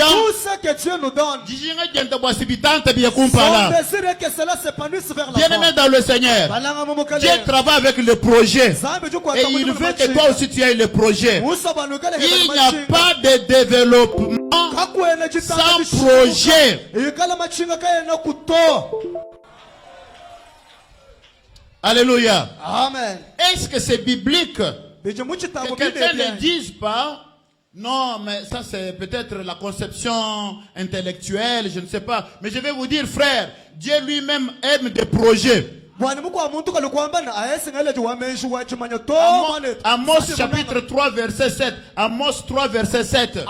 Tout Tout ce que Dieu nous donne, son désir est que cela s'épanouisse vers la Bien-aimé dans le Seigneur, Dieu travaille avec le projet. Et il veut que toi aussi tu aies le projet. Il n'y a pas de développement sans projet. Alléluia. Amen. Est-ce que c'est biblique que quelqu'un ne dise pas? Non, mais ça c'est peut-être la conception intellectuelle, je ne sais pas. Mais je vais vous dire, frère, Dieu lui-même aime des projets. Amos chapitre 3 verset 7. Amos 3 verset 7.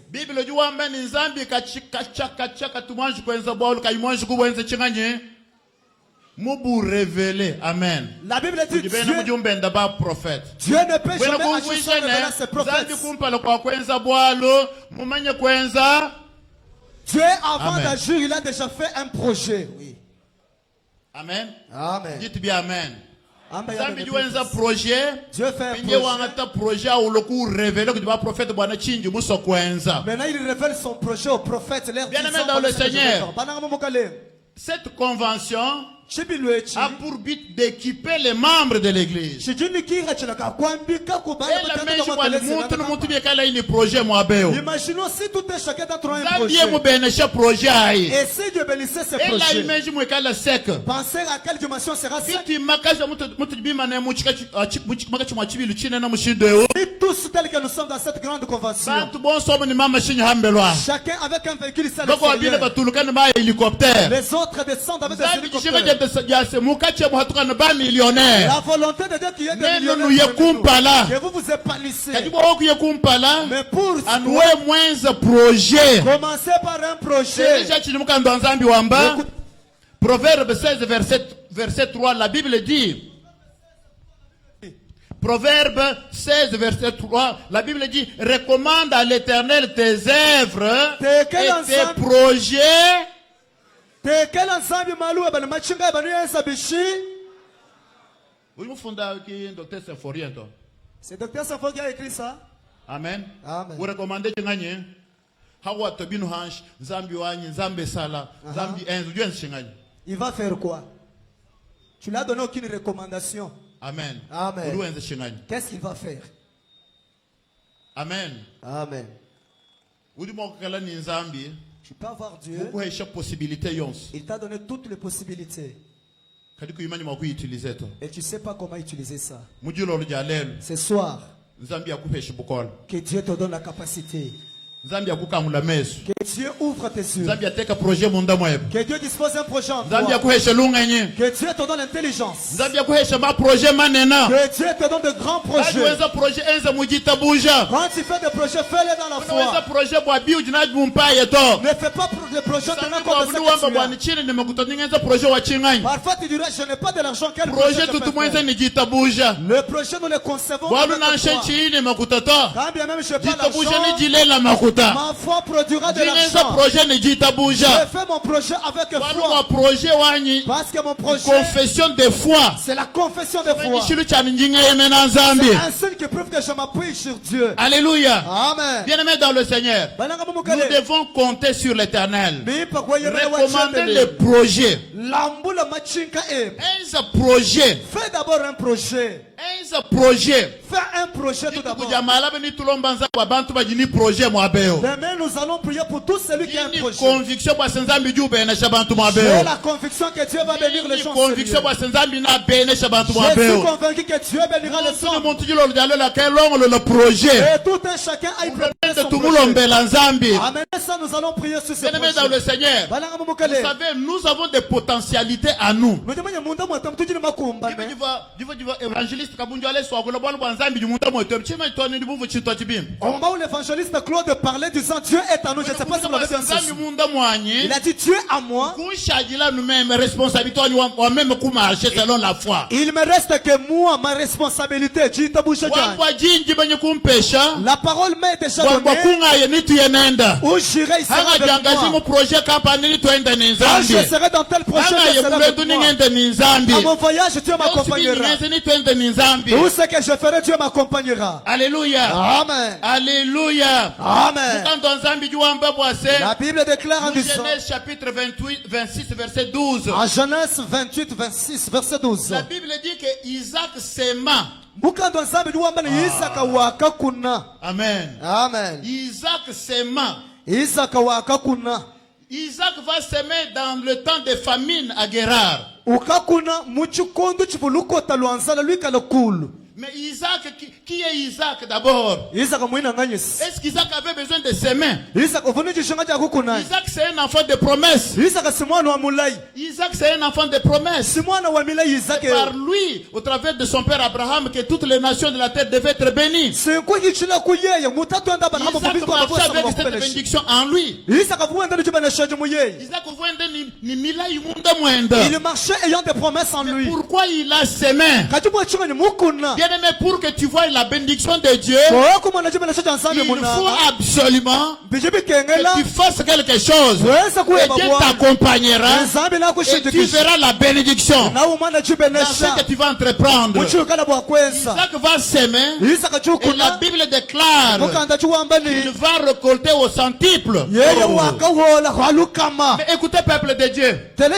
Bible dit wamba ni nzambi kachaka tumanji kwenza bolu kaimanji kuwenza chinganye. Mubu révélé. Amen. La Bible dit Dieu ne peut jamais agir sans révéler ses prophètes. Dieu, avant d'agir, il a déjà fait un projet. Oui. Amen. Amen. Dites bien Amen. Amen. Dieu fait un projet. Maintenant, il révèle son projet aux prophètes. Bien-aimé dans le Seigneur, cette convention a pour but d'équiper les membres de l'église. Imaginons si tout un chacun d'entre eux a un projet. Et si Dieu bénissait ce projet, pensez à quelle dimension sera sec. Si tous tels que nous sommes dans cette grande convention, chacun avec un véhicule, les autres descendent avec des hélicoptères. La volonté de Dieu qui est des millionnaires, que vous vous épanouissez. Mais pour commencez par un projet. Proverbe 16 verset 3, la Bible dit. Proverbe 16 verset 3, la Bible dit: recommande à l'Éternel tes œuvres et tes projets. C'est Docteur Symphorien qui a écrit ça. Amen. Amen. Vous recommandez il va faire quoi? Tu l'as donné aucune recommandation. Amen. Amen. Qu'est-ce qu'il va faire? Amen. Amen. Tu peux avoir Dieu. Il t'a donné toutes les possibilités. Et tu ne sais pas comment utiliser ça. Ce soir, que Dieu te donne la capacité. Que Dieu ouvre tes yeux. Que Dieu dispose un projet en toi. Que Dieu te donne l'intelligence. Que Dieu te donne de grands projets. Quand tu fais des projets, fais-les dans la foi. Ne fais pas des projets tenant compte de ce que tu as. Parfois tu dirais, je n'ai pas de l'argent, quel projet je peux faire? Le projet, nous le concevons avec la foi. Quand bien même je n'ai pas l'argent, ma foi produira de l'argent. Je fais mon projet avec foi. Parce que mon projet, confession de foi, c'est la confession de foi. C'est un signe qui prouve que je m'appuie sur Dieu. Alléluia. Amen. Bien-aimés dans le Seigneur, nous devons compter sur l'Éternel. Recommander le projet. Un projet. Fais d'abord un projet. Un projet. Fais un projet tout d'abord. Demain, nous allons prier pour tous celui qui a un projet. Conviction j'ai la conviction que Dieu va bénir les gens. Je suis convaincu que Dieu bénira les gens. Le projet. Et tout un chacun a préparé son projet. Amen. Ça, nous allons prier sur ce projet. Dans le Seigneur, vous savez, nous avons des potentialités à nous. Évangéliste Kabunjale Swagula Bon Banzambi du Monde Au moment où l'évangéliste Claude parlait du sang, Dieu est en nous. Je ne sais pas si vous l'avez bien saisi. Il a dit Dieu à moi. Il me reste que moi, ma responsabilité. La parole m'est déjà donnée. Où j'irai, il sera avec moi. Quand je serai dans tel projet, je serai avec moi. À mon voyage, Dieu m'accompagnera. Où c'est que je ferai, Dieu m'accompagnera. Alléluia. Amen. Alléluia. Amen. La Bible déclare en disant, Genèse chapitre 26, verset 12. en Genèse 28, 26, verset 12. La Bible dit que Isaac s'aima. Amen. Amen. Isaac s'aima. Isaac wakakuna. Isaac va s'aimer dans le temps de famine à Guérard. Ukakuna muchukondo chipuluko taluanzala lui kalokulu. Mais Isaac, qui est Isaac d'abord? Isaac mouina nganyes. Est-ce qu'Isaac avait besoin de s'aimer? Isaac ovonu chishanga cha kukuna. Isaac c'est un enfant de promesse. Isaac c'est mwana wa mulai. Isaac c'est un enfant de promesse. C'est mwana wa milai Isaac. Par lui, au travers de son père Abraham, que toutes les nations de la terre devaient être bénies. C'est quoi qui chila kuyeye mutatu anda bana Isaac marchait avec cette bénédiction en lui. Isaac avuenda ni chibana shaje muyeye. Isaac avuenda ni mila yumunda mwenda. Il marchait ayant des promesses en lui. Pourquoi il a s'aimé? Kajubo chunga ni mukuna. Bien aimé, pour que tu vois la bénédiction de Dieu, il faut absolument que tu fasses quelque chose. Et Dieu t'accompagnera et tu verras la bénédiction dans ce que tu vas entreprendre. Isaac va s'aimer et la Bible déclare qu'il va récolter au centuple. Mais écoutez, peuple de Dieu, la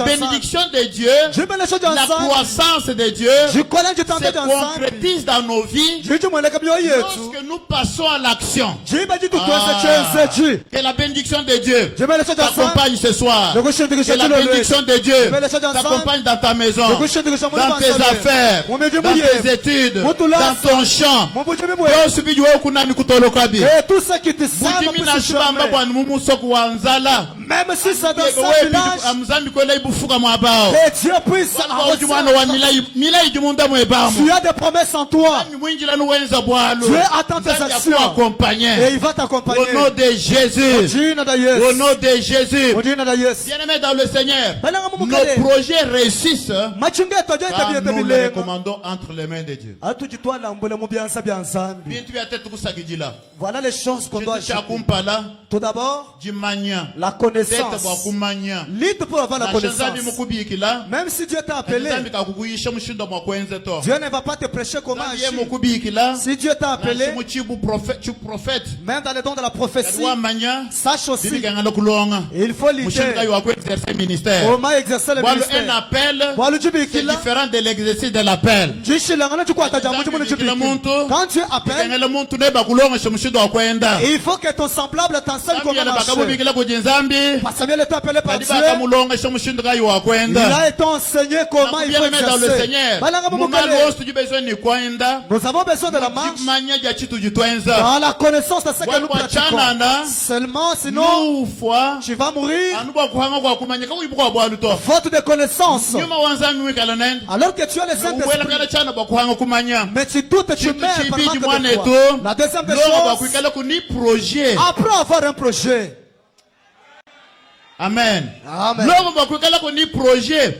bénédiction de Dieu, la croissance de Dieu se concrétise dans nos vies lorsque nous passons à l'action. Que la bénédiction de Dieu t'accompagne ce soir. Que la bénédiction de Dieu t'accompagne dans ta maison, dans tes affaires, dans tes études, dans ton champ. Et tout ce qui te sert même si ça dans ce village, que Dieu puisse tu as des promesses en toi. Dieu attend tes actions et il va t'accompagner. Au nom de Jésus. Au nom de Jésus. Bien-aimés dans le Seigneur, nos projets réussissent car nous les recommandons entre les mains de Dieu. Voilà les choses qu'on doit acheter. Tout d'abord, la connaissance. Lutte pour avoir la connaissance. Même si Dieu t'a appelé, Dieu ne va pas te prêcher comment agir. Si Dieu t'a appelé, même dans les dons de la prophétie, sache aussi, il faut lutter. Comment exercer le ministère? Un appel c'est différent de l'exercice de l'appel. Quand Dieu appelle, il faut que ton semblable t'enseigne comment marcher. Parce que Dieu t'a appelé par Dieu, il a été enseigné comment il faut exercer. Nous avons besoin de la marche dans la connaissance de ce que nous pratiquons. Seulement, sinon, tu vas mourir faute de connaissance. Alors que tu as les Saint-Esprit, mais tu doutes, tu meurs par manque de foi. La deuxième des choses, apprends à avoir un projet. Amen. Amen.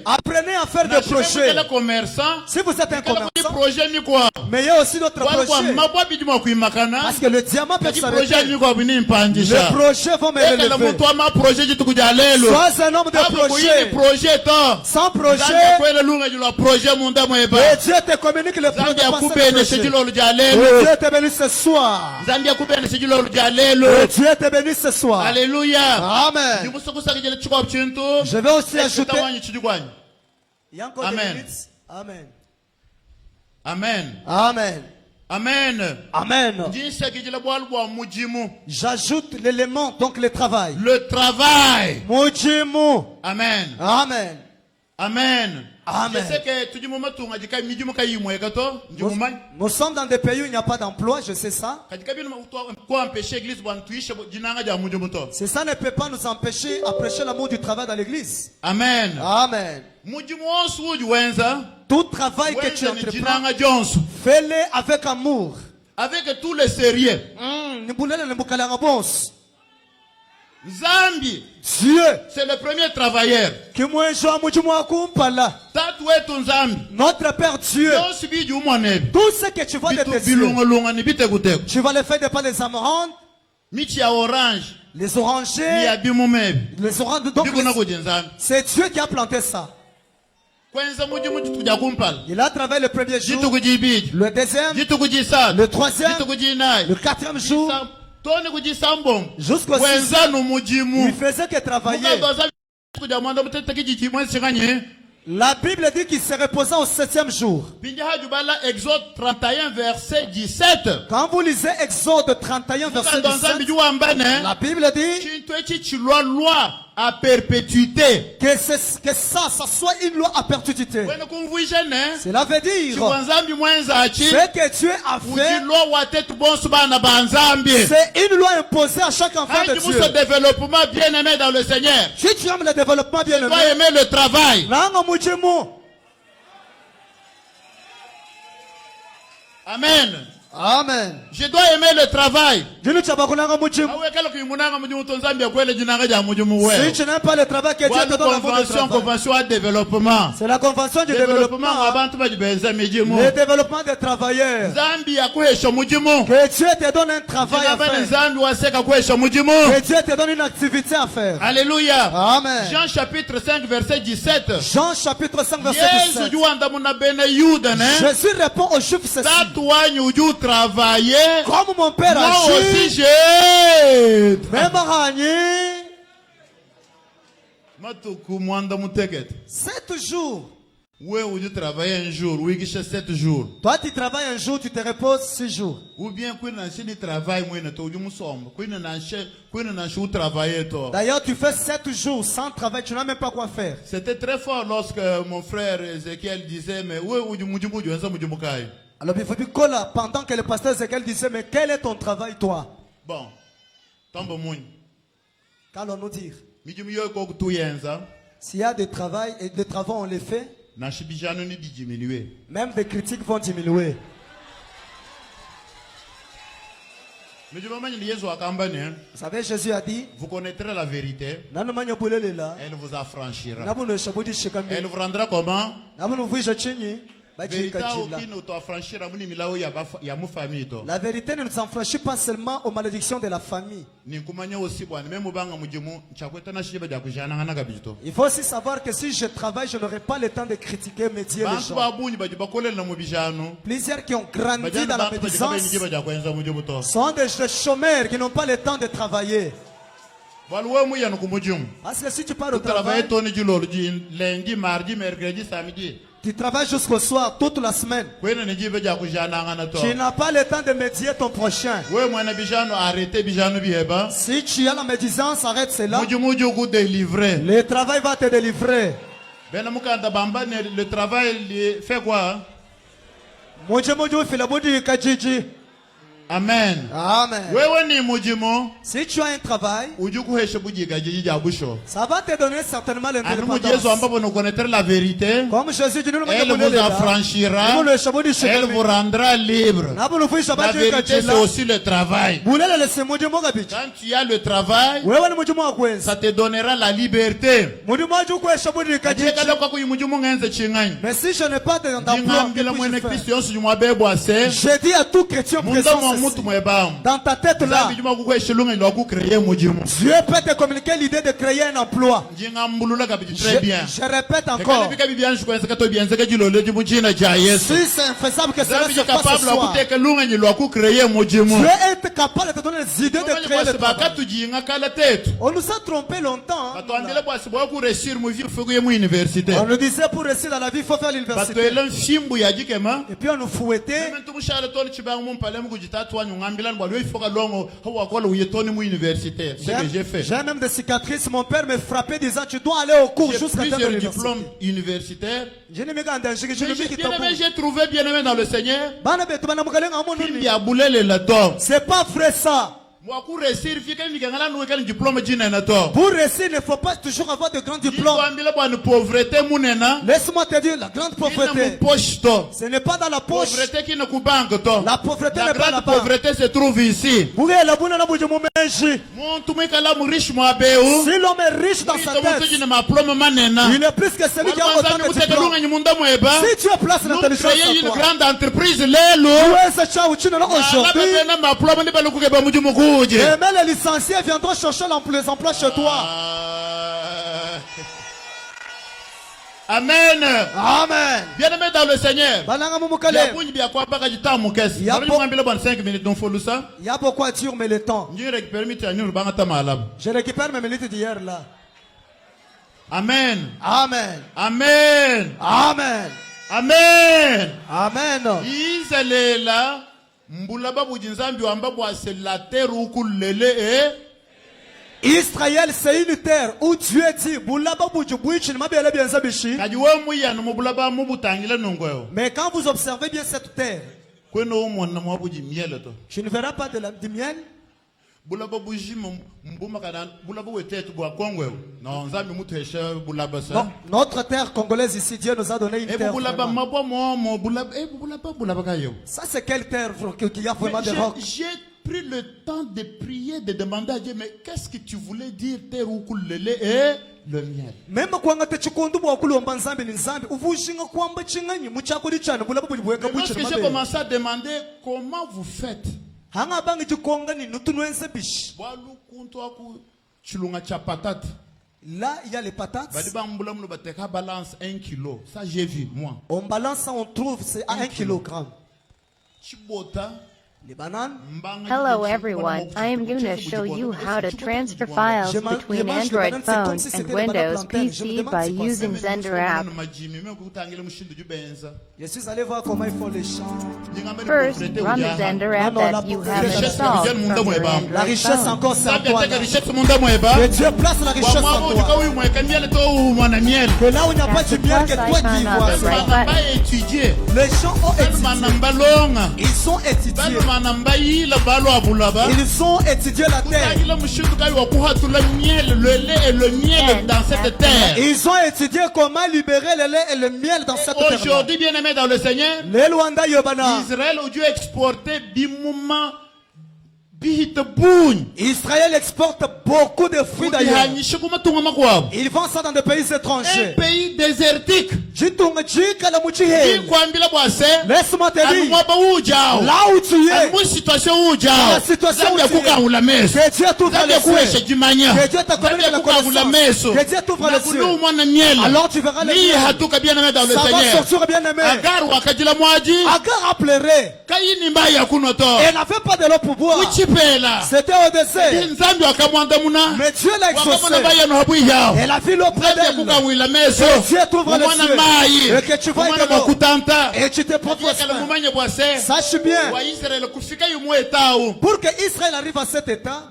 Apprenez à faire des projets. Si vous êtes un commerçant, mais il y a aussi d'autres projets. Parce que le diamant peut s'arrêter. Les projets vont m'élever. Sois un homme de projet. Sans projet, et Dieu te communique le plan de passer le projet. Dieu te bénisse ce soir. Dieu te bénisse ce soir. Alléluia. Amen. Je vais aussi ajouter. Il y a encore des minutes. Amen. Amen. Amen. Amen. Amen. J'ajoute l'élément, donc le travail. Le travail. Mujimu. Amen. Amen. Amen. Amen. Je sais que nous sommes dans des pays où il n'y a pas d'emploi, je sais ça. C'est ça ne peut pas nous empêcher à prêcher l'amour du travail dans l'église. Amen. Amen. Tout travail que tu entreprends, fais-le avec amour. Avec tout le sérieux. Zambi, Dieu, c'est le premier travailleur. Notre Père Dieu, tout ce que tu vois de tes yeux, tu vas le faire de par les amarants, les orangers, les oranges. Donc, c'est Dieu qui a planté ça. Il a travaillé le premier jour, le deuxième, le troisième, le quatrième jour, jusqu'au sixième. Il faisait que travailler. La Bible dit qu'il se reposa au 7e jour. Exode 31, verset 17. Quand vous lisez Exode 31, verset 17, la Bible dit loi à perpétuité. Que ça soit une loi à perpétuité. Cela veut dire ce que Dieu a fait, c'est une loi imposée à chaque enfant de Dieu. Développement bien aimé dans le Seigneur. Si tu aimes le développement bien aimé, tu aimer le travail. Amen. Amen. Je dois aimer le travail. Si tu n'aimes pas le travail que Dieu te donne, convention à développement. C'est la convention du développement. Le développement des travailleurs. Que Dieu te donne un travail à faire. Que Dieu te donne une activité à faire. Alléluia. Amen. Jean chapitre 5 verset 17. Jean chapitre 5 verset 17. Jésus répond aux Juifs ceci. Travailler comme mon père moi a aussi j'ai même ragné sept 7 jours. Tu travailles un jour, oui, 7 jours. Toi tu travailles un jour, tu te reposes 6 jours. Ou bien D'ailleurs tu fais 7 jours sans travail, tu n'as même pas quoi faire. C'était très fort lorsque mon frère Ézéchiel disait mais alors il faut dire que là, pendant que le pasteur Ézéchiel disait mais quel est ton travail toi? Bon, qu'allons-nous dire? S'il y a des travail et des travaux on les fait, même des critiques vont diminuer. Vous savez, Jésus a dit, vous connaîtrez la vérité, elle vous affranchira. Elle vous rendra comment? La vérité ne nous affranchit pas seulement aux malédictions de la famille. Il faut aussi savoir que si je travaille, je n'aurai pas le temps de critiquer, médier les gens. Plusieurs qui ont grandi dans la médisance sont des chômeurs qui n'ont pas le temps de travailler. Parce que si tu pars au travail, tu travailles jusqu'au soir, toute la semaine. Tu n'as pas le temps de médier ton prochain. Si tu as la médisance, arrête cela. Le travail va te délivrer. Le travail fait quoi? Amen. Amen. Si tu as un travail, ça va te donner certainement l'indépendance. La vérité. Comme Jésus dit, elle vous affranchira. Elle vous rendra libre. La vérité, c'est aussi le travail. Quand tu as le travail, ça te donnera la liberté. Mais si je n'ai pas d'emploi, je dis à tout chrétien présent, dans ta tête là, Dieu peut te communiquer l'idée de créer un emploi. Je répète encore. Si c'est infaisable que cela se fasse ce soir, Dieu est capable de te donner les idées de créer le travail. On nous a trompé longtemps. On nous disait pour réussir dans la vie, il faut faire l'université. Et puis on nous fouettait. J'ai même des cicatrices. Mon père me frappait disant tu dois aller au cours jusqu'à plusieurs diplômes universitaires. J'ai trouvé bien aimé dans le Seigneur. C'est pas vrai ça. Pour réussir, il ne faut pas toujours avoir de grands diplômes. Laisse-moi te dire, la grande pauvreté, ce n'est pas dans la poche. La pauvreté n'est pas la là-bas. pauvreté se trouve ici. Si l'homme est riche dans sa tête, il est plus que celui qui a autant de diplômes. Si tu as place l'intelligence Créer en une toi, grande entreprise, et même les licenciés viendront chercher les emplois chez toi. Amen. Amen. Bien-aimé dans le Seigneur. Il y a beaucoup à dire, mais le temps. Je récupère mes minutes d'hier là. Amen. Amen. Amen. Amen. Amen. Amen. Izalela mbulaba bujinzambi wamba bwase la terre ukulele Israël, c'est une terre où Dieu dit, mais quand vous observez bien cette terre, tu ne verras pas du miel. Non, notre terre congolaise ici, Dieu nous a donné une terre. Ça, c'est quelle terre qui a vraiment des rocs? J'ai pris le temps de prier, de demander à Dieu, mais qu'est-ce que tu voulais dire, terre ou coulele et le miel? Même quand tu lorsque j'ai commencé à demander comment vous faites, là, il y a les patates. Balance 1 kilo. Ça, j'ai vu, moi. On balance ça, on trouve, c'est à 1 kilogramme. Les bananes. Hello everyone, I am going to show you how to transfer files between Android phone and Windows PC by using Zender app. Je suis allé voir comment ils font les champs. First, run the Zender app that you have installed from your La Android richesse phone. encore, c'est à toi. Que Dieu place la richesse en toi. Que là où il n'y a pas du miel, que toi qui y vois. Les champs ont étudié. Ils sont étudiés. Ils ont étudié la terre. Dans cette terre. Ils ont étudié comment libérer le lait et le miel dans cette terre. Aujourd'hui, bien aimé dans le Seigneur, Israël a dû exporter bimouma. Israël exporte beaucoup de fruits d'ailleurs. Ils vendent ça dans des pays étrangers. Un pays désertique. Laisse-moi te dire, là où tu es, la situation où tu es, que Dieu t'ouvre les yeux, que Dieu t'accorde la connaissance, que Dieu t'ouvre les yeux. Alors tu verras les yeux. Ça va sortir bien aimé. Agar a pleuré. Elle n'avait pas de l'eau pour boire. C'était au dessert. Mais Dieu l'a exaucé. Elle a vu l'eau près d'elle. Que Dieu t'ouvre les yeux. Et que tu vois de l'eau. Et tu te proposes. Sache bien. Pour que Israël arrive à cet état,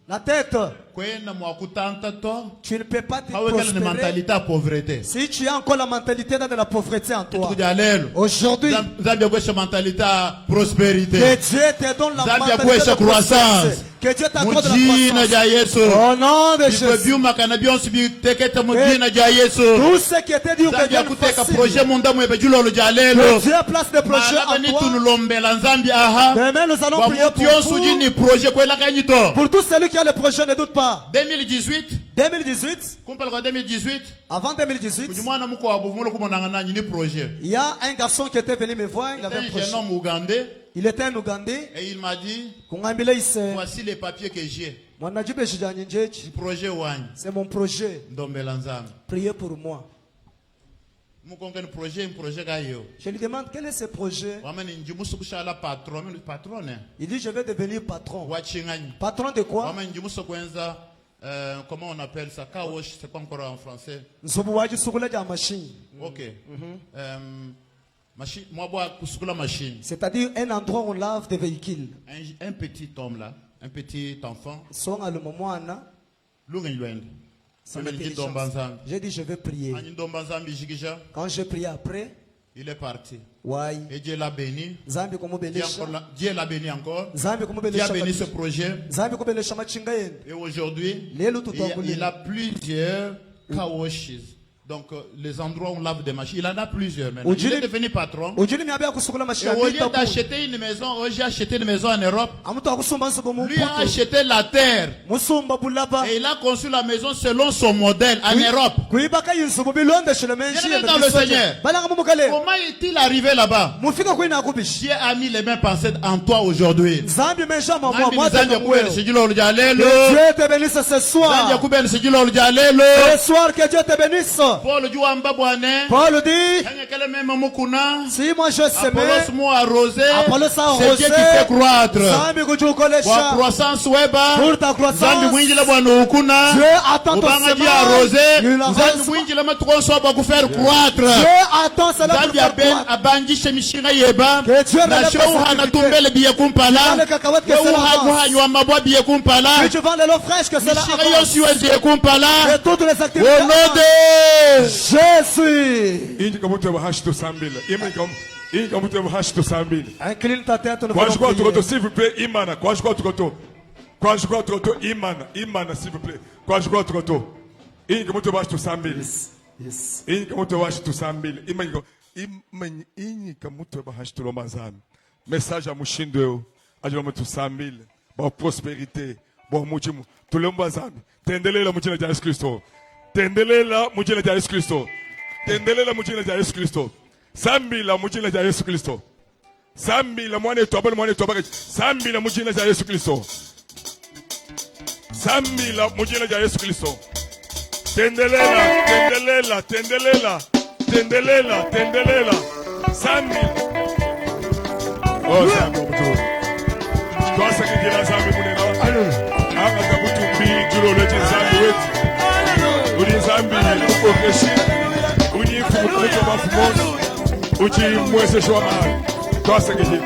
la tête, tu ne peux pas te prospérer si tu as encore la mentalité de la pauvreté en toi. Aujourd'hui, que Dieu te donne la mentalité de croissance. Que Dieu t'accorde la croissance. Au nom de Jésus. Tout ce qui était dit au Dieu place des projets en toi. Demain nous allons prier pour tous celui qui a le projet, ne doute pas. 2018. Avant 2018, il y a un garçon qui était venu me voir. Il avait un projet. Il était un Ougandais. Et il m'a dit, voici les papiers que j'ai. C'est mon projet. Priez pour moi. Je lui demande quel est ce projet. Il dit je vais devenir patron. Patron de quoi? Comment on appelle ça? Car wash, c'est quoi encore en français? Ok. Machine. C'est-à-dire un endroit où on lave des véhicules. Un petit homme là, un petit enfant. J'ai dit je vais prier. Quand j'ai prié après, Il est parti. Ouais. Et Dieu l'a béni. Zambi Dieu l'a béni encore. Zambi Dieu a béni ce projet. Zambi machinga. Et aujourd'hui, il a plusieurs car washes. Donc, les endroits où on lave des machines, il en a plusieurs maintenant. Il est devenu patron. Et au lieu d'acheter une maison, j'ai acheté une maison en Europe. Lui a acheté la terre. Et il a conçu la maison selon son modèle en Europe. Bien dans le Seigneur. Comment est-il arrivé là-bas? Dieu a mis les mains pensées en toi aujourd'hui. Dieu te bénisse ce soir. Ce soir que Dieu te bénisse. Paul dit, si moi je sème, Apollos a arrosé, c'est Dieu qui fait croître. Pour ta croissance, Dieu attend ton semence. Dieu attend cela pour faire croître. Tu vends de l'eau fraîche que cela avance. Et toutes les activités. Jésus. Incline ta tête. S'il vous plaît, Imana. Imana, s'il vous plaît. Message à Mushindo. Bon prospérité. Bon muchimu. Tout le monde tendez la mouchina de Jésus Christ. Tendele la mujina ja Yesu Kristo. Tendele la mujina ja Yesu Kristo. Sambi la mujina ja Yesu Kristo. Sambi la mwane toba Sambi la mujina ja Yesu Kristo. Sambi la mujina ja Yesu Kristo. Tendele la. Sambi. Oh, Sambi. Toi ça qui la Sambi munena. Anga tabutu bi juro le Sambi wet. Zambi ukokeshi uni fukuto mafumono uchi mwese shoma kwa sengeji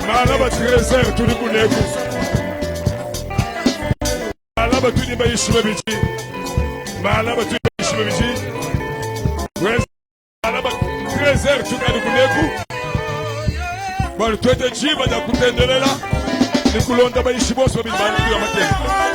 malaba 13 tuli kuneku malaba tuli bayishwe bichi malaba 13 tuli kuneku Bon, tu es de Jiba, tu es de Nikulonda, Baishibos, Mattel.